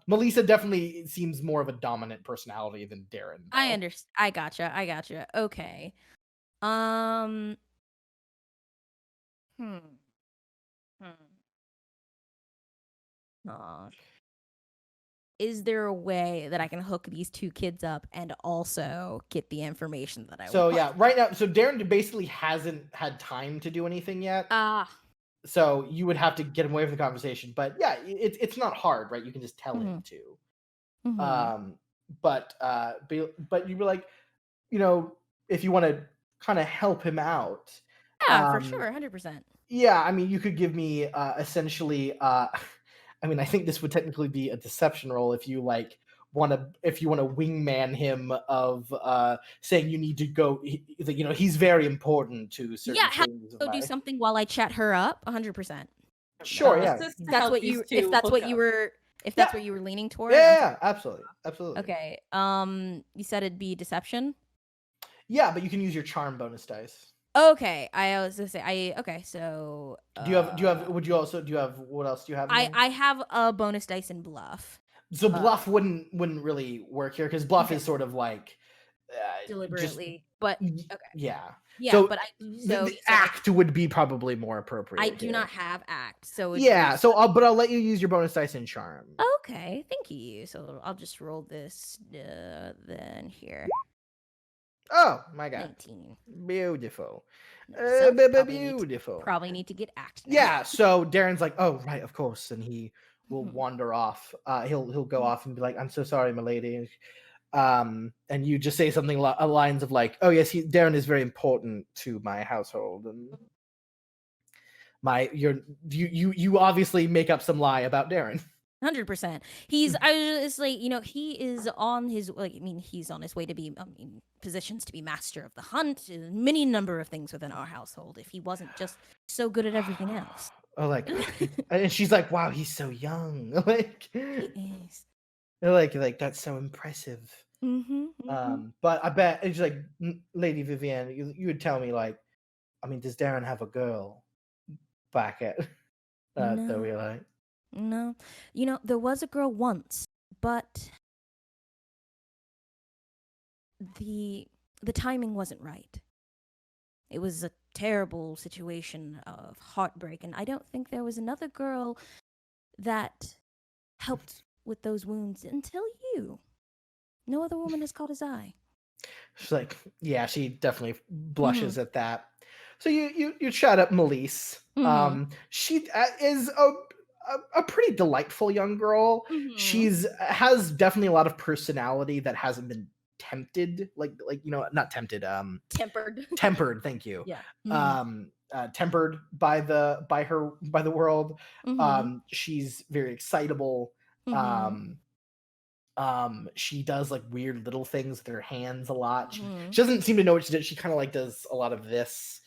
Melissa definitely seems more of a dominant personality than Darren. Though. I understand. I gotcha. Okay. Is there a way that I can hook these two kids up and also get the information that I want? So yeah, right now, so Darren basically hasn't had time to do anything yet. So you would have to get him away from the conversation. But yeah, it's not hard, right? You can just tell him to. But you were like, if you want to kind of help him out. Yeah, for sure, 100%. Yeah, I mean, you could give me essentially. I mean, I think this would technically be a deception roll if you like want to wingman him of saying you need to go, he's very important to certain Yeah, things. go do something while I chat her up. 100%. Sure, yeah. Just to That's help what these you. two If that's hook what up. you were. If that's what you were leaning toward. Yeah, absolutely. Okay. You said it'd be deception. Yeah, but you can use your charm bonus dice. Okay. I was gonna say okay. So Do you have? Would you also do you have? What else do you have? I have a bonus dice in bluff. So bluff wouldn't really work here because bluff is sort of like deliberately, but okay. Yeah. Yeah, so but the act would be probably more appropriate. I do not have act, so but I'll let you use your bonus dice in charm. Okay, thank you. So I'll just roll this then here. Oh my god. 19. Beautiful. So Beautiful. Probably need to get act now. Yeah, so Darren's like, oh right, of course, and he will wander off. He'll go off and be like, I'm so sorry, my lady. And you just say something along lines of like, oh yes, Darren is very important to my household, and you obviously make up some lie about Darren. 100%. He's I was just like, he is on his he's on his way to be positions to be master of the hunt, many number of things within our household if he wasn't just so good at everything else. Oh, like, and she's like, wow, he's so young. Like, he is. Like that's so impressive. Mm-hmm. But I bet it's like, Lady Vivienne, you would tell me, like, I mean, does Darren have a girl back at the Weirlight? No. There was a girl once, but the timing wasn't right. It was a terrible situation of heartbreak, and I don't think there was another girl that helped with those wounds until you. No other woman has caught his eye. She's like, yeah, she definitely blushes at that. So you chat up Melise. She is a pretty delightful young girl. She's has definitely a lot of personality that hasn't been tempted, not tempted, tempered, thank you. Tempered by the world. She's very excitable. She does like weird little things with her hands a lot. She doesn't seem to know what she does. She kind of like does a lot of this.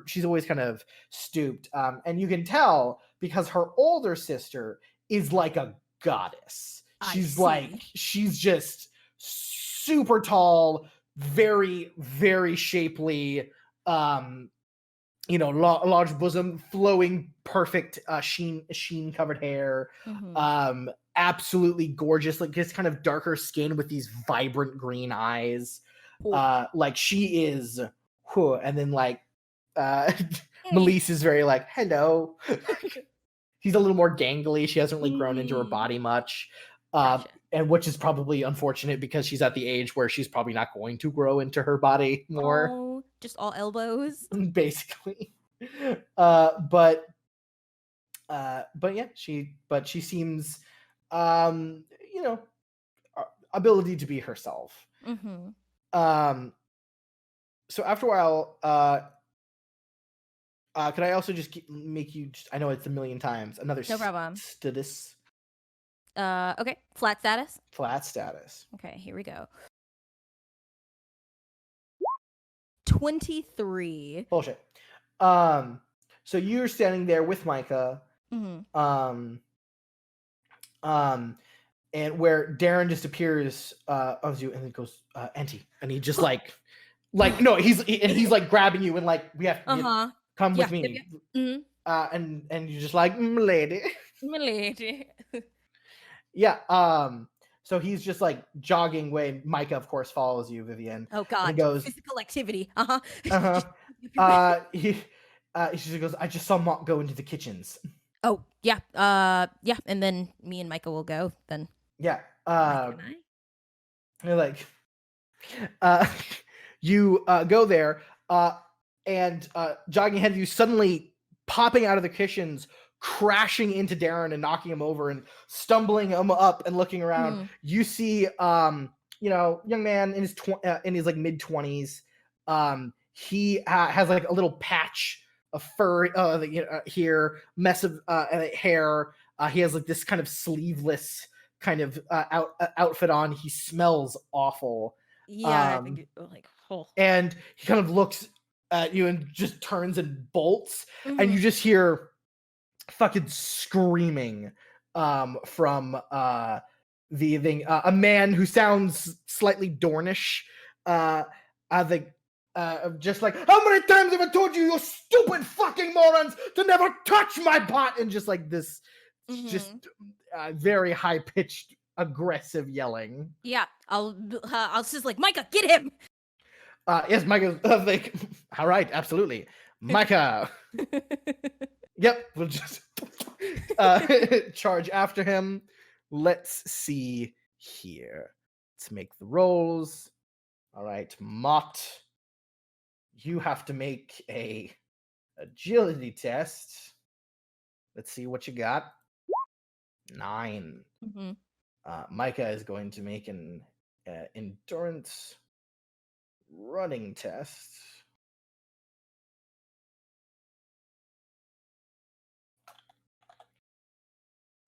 She's always kind of stooped, and you can tell because her older sister is like a goddess. She's just super tall, very, very shapely, large bosom, flowing, perfect sheen covered hair, absolutely gorgeous, like just kind of darker skin with these vibrant green eyes. Like she is, and then like Melise is very like, hello. She's a little more gangly. She hasn't really grown into her body much. Gotcha. And which is probably unfortunate because she's at the age where she's probably not going to grow into her body more. Oh, just all elbows. Basically. But yeah, she seems ability to be herself. So after a while, could I also just make you I know it's a million times another no problem. Status. Okay, flat status. Okay, here we go. 23. Bullshit. So you're standing there with Micah. And where Darren just appears of you and then goes, Auntie, and he just no, he's like grabbing you and like we have to come with me. And you're just like, milady. Yeah. So he's just like jogging away. Micah, of course, follows you, Vivienne. Oh God! And he goes, physical activity. He just goes, I just saw Mock go into the kitchens. Oh yeah. Yeah. And then me and Micah will go then. Yeah. You're like, you go there, and jogging ahead of you, suddenly popping out of the kitchens, crashing into Darren and knocking him over and stumbling him up and looking around. You see, young man in his like mid-20s. He has like a little patch of fur here, mess of hair. He has like this kind of sleeveless kind of outfit on. He smells awful. Yeah, I think like and he kind of looks at you and just turns and bolts, Mm-hmm. and you just hear fucking screaming from the thing. A man who sounds slightly Dornish. I think just like, how many times have I told you stupid fucking morons to never touch my pot? And just like this, just very high pitched, aggressive yelling. Yeah, I'll just like, Micah, get him. Yes, Micah. Like, all right, absolutely, Micah. Yep, we'll just charge after him. Let's see here. Let's make the rolls. All right, Mott, you have to make a agility test. Let's see what you got. 9. Mm-hmm. Micah is going to make an endurance running test.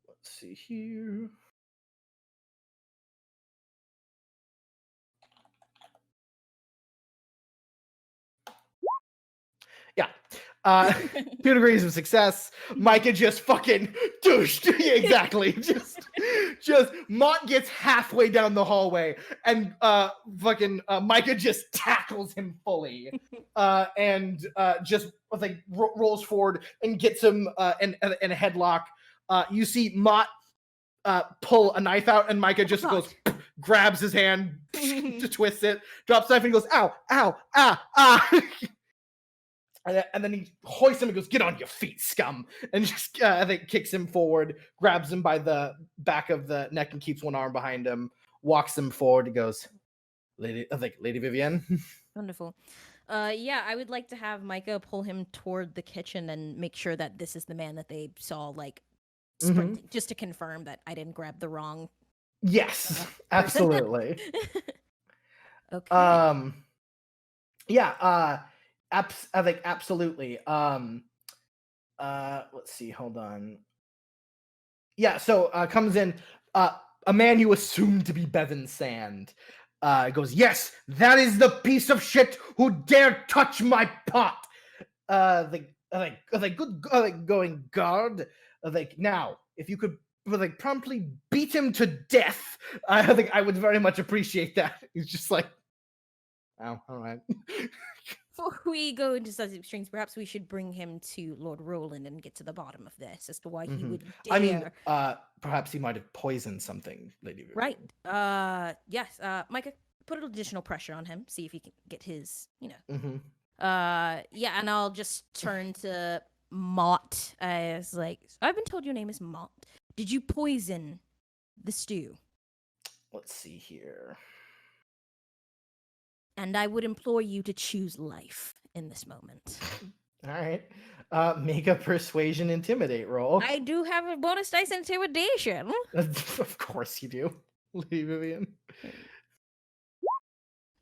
Let's see here. Yeah. 2 degrees of success. Micah just fucking douched. Exactly. Just Mott gets halfway down the hallway and fucking Micah just tackles him fully. And just like rolls forward and gets him in a headlock. You see Mott pull a knife out, and Micah just goes, grabs his hand, to twist it, drops the knife, and goes, ow, ow, ah. And then he hoists him and goes, get on your feet, scum. And just, I think, kicks him forward, grabs him by the back of the neck and keeps one arm behind him, walks him forward. He goes, Lady Vivienne. Wonderful. Yeah, I would like to have Micah pull him toward the kitchen and make sure that this is the man that they saw, like, sprinting, just to confirm that I didn't grab the wrong. Yes, absolutely. Okay. Yeah, I think absolutely. Let's see, hold on. Yeah, so comes in a man you assume to be Bevan Sand. Goes, yes, that is the piece of shit who dare touch my pot. Good going, guard. Now, if you could promptly beat him to death, I think I would very much appreciate that. He's just like, oh, all right. Before we go into such extremes, perhaps we should bring him to Lord Roland and get to the bottom of this as to why he would dare. I mean, perhaps he might have poisoned something, Lady Vivienne. Right. Yes. Micah, put additional pressure on him. See if he can get his, Yeah, and I'll just turn to Mott as like, I've been told your name is Mott. Did you poison the stew? Let's see here. And I would implore you to choose life in this moment. All right. Make a persuasion intimidate roll. I do have a bonus dice intimidation. Of course you do, Lady Vivienne.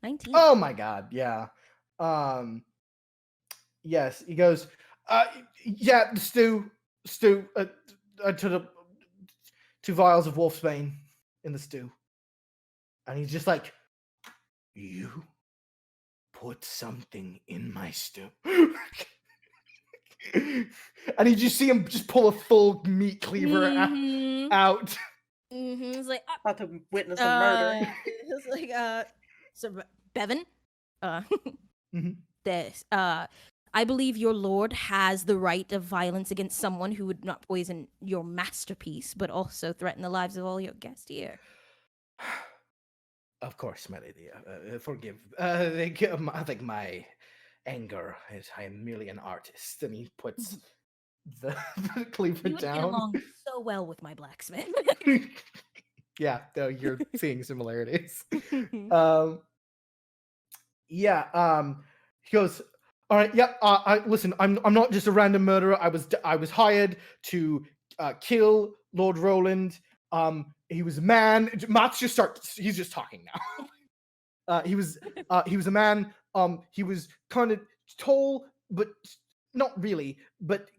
19. Oh my god, yeah. Yes, he goes, yeah, the stew, to the 2 vials of wolfsbane in the stew. And he's just like, you put something in my stew. And you just see him just pull a full meat cleaver out. It's like, about to witness a murder. It's like, so Bevan, this, I believe your lord has the right of violence against someone who would not poison your masterpiece, but also threaten the lives of all your guests here. Of course, my lady. Forgive. I think my anger is I am merely an artist. And he puts the cleaver You would down. get along so well with my blacksmith. Yeah, no, you're seeing similarities. He goes, all right, yep. Listen, I'm not just a random murderer. I was hired to kill Lord Roland. He was a man. He's just talking now. He was a man. He was kind of tall, but not really, but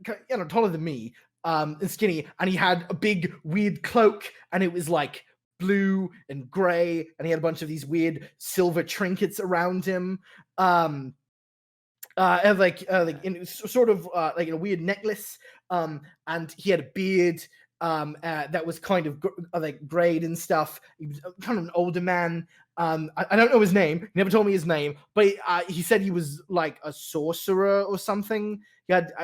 taller than me. and skinny, and he had a big weird cloak, and it was like blue and gray, and he had a bunch of these weird silver trinkets around him. And in sort of like a weird necklace. And he had a beard that was kind of like grayed and stuff. He was kind of an older man. I don't know his name. He never told me his name, but he said he was like a sorcerer or something.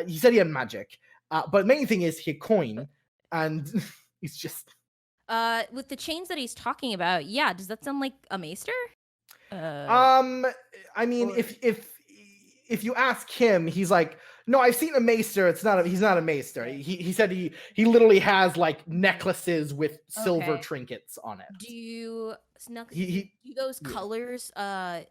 He said he had magic. But the main thing is he had coin, and he's just with the chains that he's talking about. Yeah, does that sound like a maester? I mean, or- if you ask him, he's like, no, I've seen a maester. He's not a maester. He said he literally has like necklaces with silver Okay. trinkets on it. Do He- do those yeah. colors,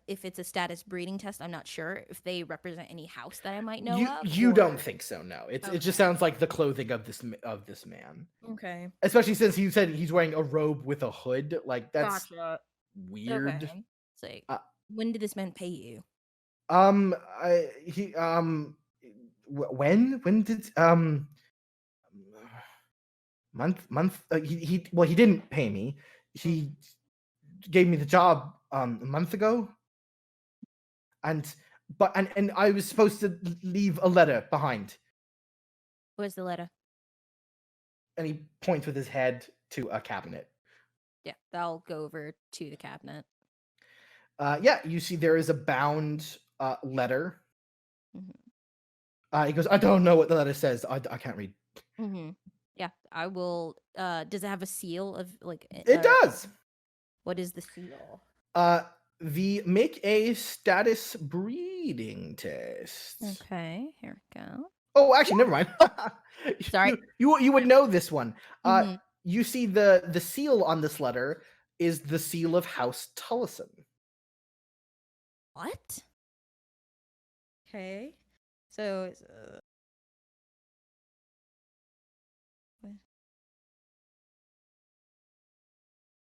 if it's a status breeding test, I'm not sure if they represent any house that I might know you of. you don't or- think so? No, it Okay. just sounds like the clothing of this man. Okay. Especially since you said he's wearing a robe with a hood. Like that's Gotcha. weird. Okay. It's like, Uh, when did this man pay you? When did month he didn't pay me. He gave me the job a month ago, and I was supposed to leave a letter behind, Where's the letter? and he points with his head to a cabinet. Yeah, I'll go over to the cabinet. Yeah, you see there is a bound letter. Mhm. He goes, I don't know what the letter says. I can't read. Yeah, I will. Does it have a seal of like? It does. What is the seal? Make a status breeding test. Okay, here we go. Oh, actually, never mind. Sorry. You would know this one. Mhm. You see the seal on this letter is the seal of House Tullison. What? Okay, so it's,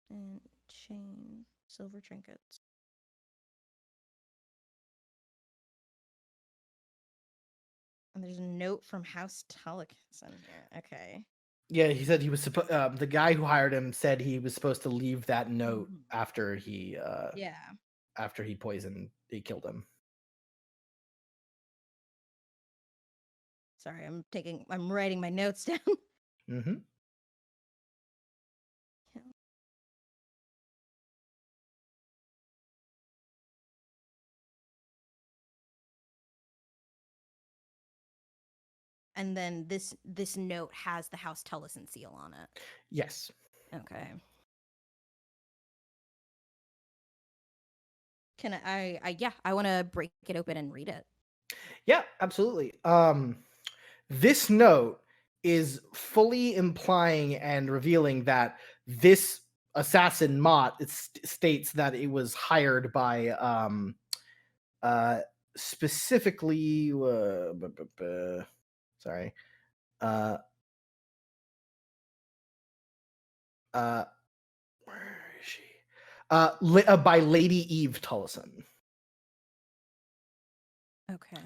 and chain, silver trinkets. And there's a note from House Tullison here. Okay. Yeah, he said he was supposed. The guy who hired him said he was supposed to leave that note after he Yeah. after he killed him. Sorry, I'm writing my notes down. Mm-hmm. And then this note has the House Tullison seal on it. Yes. Okay. Can I want to break it open and read it. Yeah, absolutely. This note is fully implying and revealing that this assassin Mott states that it was hired by specifically sorry where is she by Lady Eve Tullison. Okay.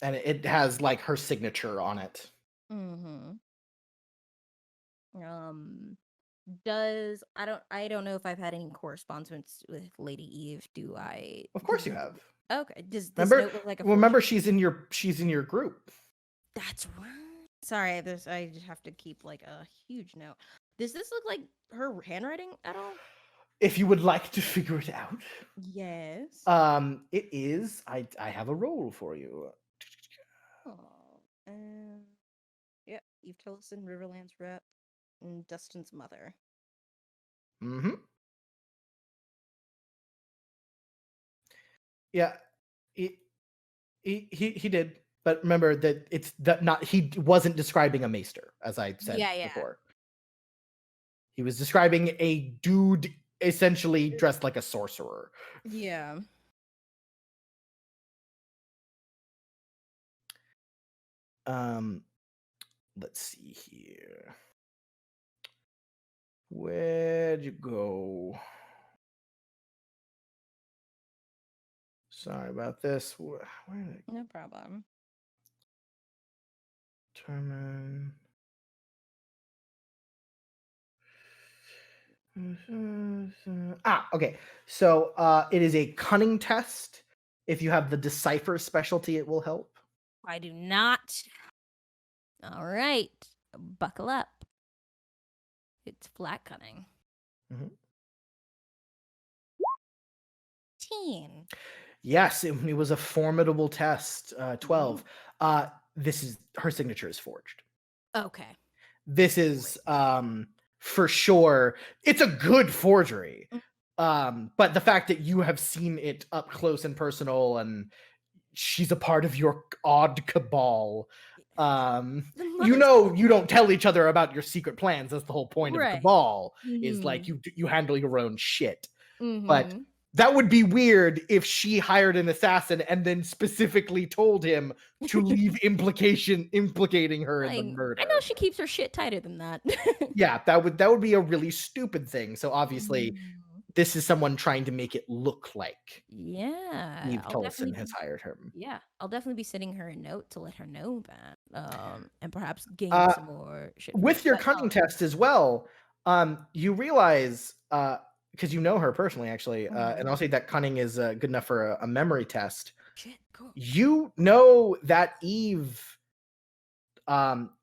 And it has like her signature on it. I don't know if I've had any correspondence with Lady Eve. Do I? Of course you have. Okay. Does this Remember, note look like a remember forgery? she's in your group. That's right. Sorry, I just have to keep like a huge note. Does this look like her handwriting at all? If you would like to figure it out. Yes. It is. I have a role for you. Oh, yeah, Eve Tillison, Riverlands rep, and Dustin's mother. Mm-hmm. Yeah, he did. But remember that it's that not he wasn't describing a maester, as I said before. He was describing a dude essentially dressed like a sorcerer. Yeah. Let's see here. Where'd you go? Sorry about this. Where did No problem. Okay. So it is a cunning test. If you have the decipher specialty, it will help. I do not. All right. Buckle up. It's flat cunning. Mhm. 10. Yes, it was a formidable test. 12. This is her signature is forged. Okay. This is for sure. It's a good forgery. But the fact that you have seen it up close and personal, and she's a part of your odd cabal. You know, you don't tell each other about your secret plans. That's the whole point of cabal. Is like you handle your own shit. But that would be weird if she hired an assassin and then specifically told him to leave implicating her in the murder. I know she keeps her shit tighter than that. Yeah, that would be a really stupid thing. So obviously, this is someone trying to make it look like Eve Tolson has hired him. Yeah, I'll definitely be sending her a note to let her know that, and perhaps gain some more shit. With your cunning test as well, you realize, because you know her personally, actually, and I'll say that cunning is good enough for a memory test. Shit, cool. You know that Eve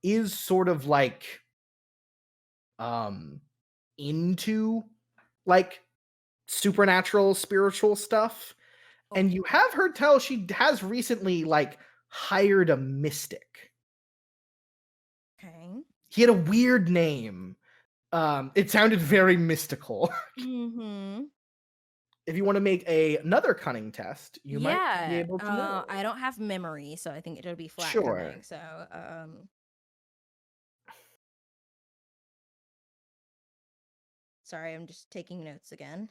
is sort of like into like supernatural spiritual stuff, and you have her tell she has recently like hired a mystic. Okay. He had a weird name. It sounded very mystical. If you want to make another cunning test, you might be able to know. I don't have memory, so I think it'll be flat cunning. So sorry, I'm just taking notes again.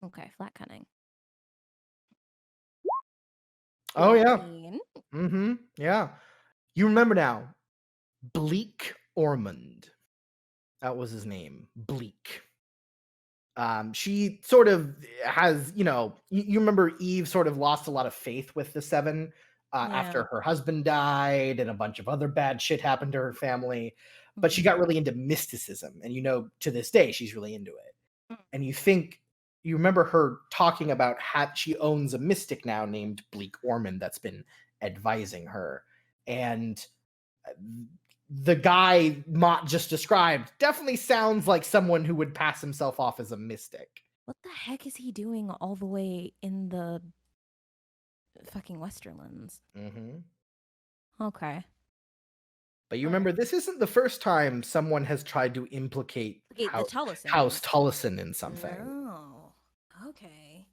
Okay, flat cunning. Oh yeah. Yeah. You remember now. Bleak Ormond. That was his name. Bleak. She sort of has, you remember Eve sort of lost a lot of faith with the Seven after her husband died and a bunch of other bad shit happened to her family. But she got really into mysticism. And to this day, she's really into it. And you remember her talking about how she owns a mystic now named Bleak Ormond that's been advising her. And the guy Mott just described definitely sounds like someone who would pass himself off as a mystic. What the heck is he doing all the way in the fucking Westerlands? Okay. But you remember, this isn't the first time someone has tried to implicate House Tullison in something. No. Okay.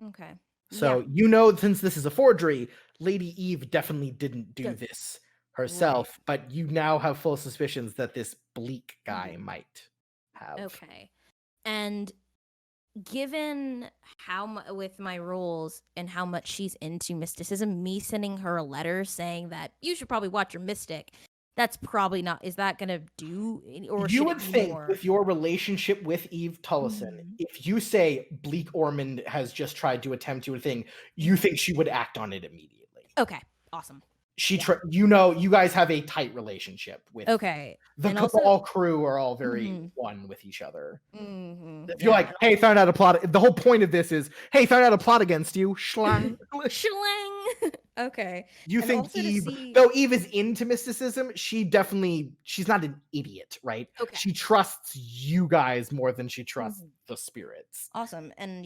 Okay. So, since this is a forgery, Lady Eve definitely didn't do this herself, but you now have full suspicions that this Bleak guy might have. Okay. And given with my roles and how much she's into mysticism, me sending her a letter saying that you should probably watch your mystic, that's probably not. Is that gonna do? Or you would think with your relationship with Eve Tullison, if you say Bleak Ormond has just tried to attempt to a thing, you think she would act on it immediately. Okay, awesome. You guys have a tight relationship with. Okay. The Cabal crew are all very one with each other. If you're like, hey, found out a plot. The whole point of this is, hey, found out a plot against you. Schlang. Schlang. Okay. You think though Eve is into mysticism, she's not an idiot, right? Okay. She trusts you guys more than she trusts the spirits. Awesome. And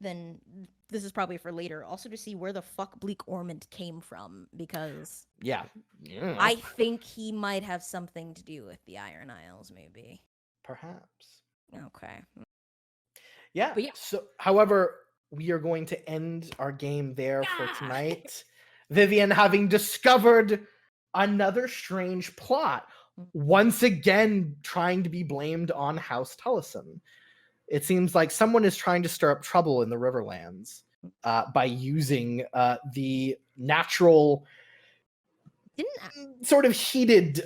then this is probably for later, also to see where the fuck Bleak Ormond came from, because I think he might have something to do with the Iron Isles, maybe. Perhaps. Okay. Yeah. So, however, we are going to end our game there for tonight. Vivian, having discovered another strange plot, once again trying to be blamed on House Tullison. It seems like someone is trying to stir up trouble in the Riverlands by using the natural sort of heated,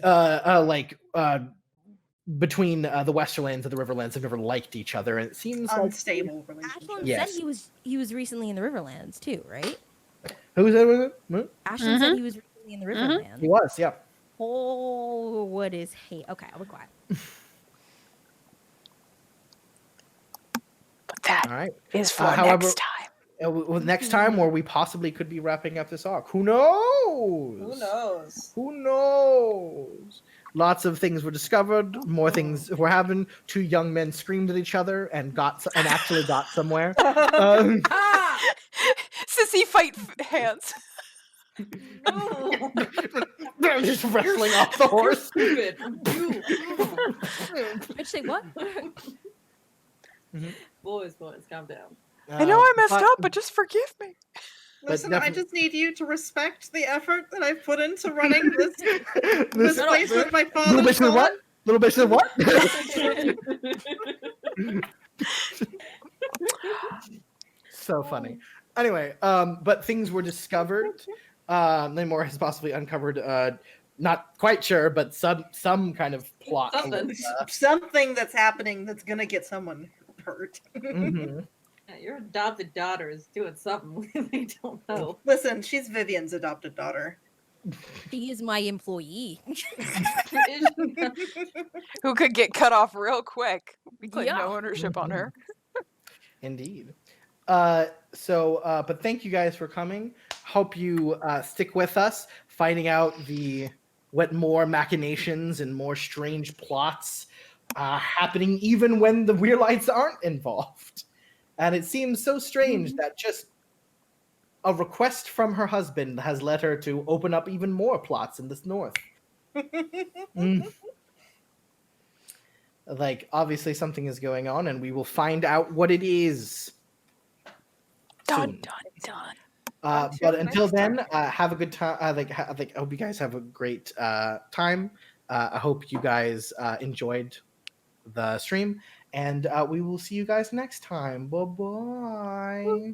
between the Westerlands and the Riverlands have never liked each other, and it seems unstable relationship. Ashland Yes. said he was recently in the Riverlands too, right? Who said it? Ashland said he was recently in the Riverlands. He was, yeah. Oh, what is hate? Okay, I'll be quiet. But that All right. is for however- next time. Next time, or we possibly could be wrapping up this arc. Who knows? Who knows? Who knows? Lots of things were discovered. More things were happening. 2 young men screamed at each other and actually got somewhere. Sissy fight hands. No. They're just wrestling off the horse. Stupid. You. I'd say what? Boys, calm down. I know I messed up, but just forgive me. Listen, I definitely- just need you to respect the effort that I've put into running this place with my father. Little bitch of what? Little bitch of what? So funny. Anyway, but things were discovered. Namor has possibly uncovered, not quite sure, but some kind of plot. Something. Something that's happening that's gonna get someone hurt. Mhm. Yeah, your adopted daughter is doing something we don't know. Listen, she's Vivian's adopted daughter. He is my employee. Who could get cut off real quick. We claim Yeah. no ownership on her. Indeed. But thank you guys for coming. Hope you stick with us, finding out what more machinations and more strange plots happening even when the Weirlights aren't involved. And it seems so strange that just a request from her husband has led her to open up even more plots in this north. Like, obviously something is going on, and we will find out what it is. Dun, soon. dun, dun. But until next then, have a good time. I hope you guys have a great time. I hope you guys enjoyed the stream, and we will see you guys next time. Bye-bye.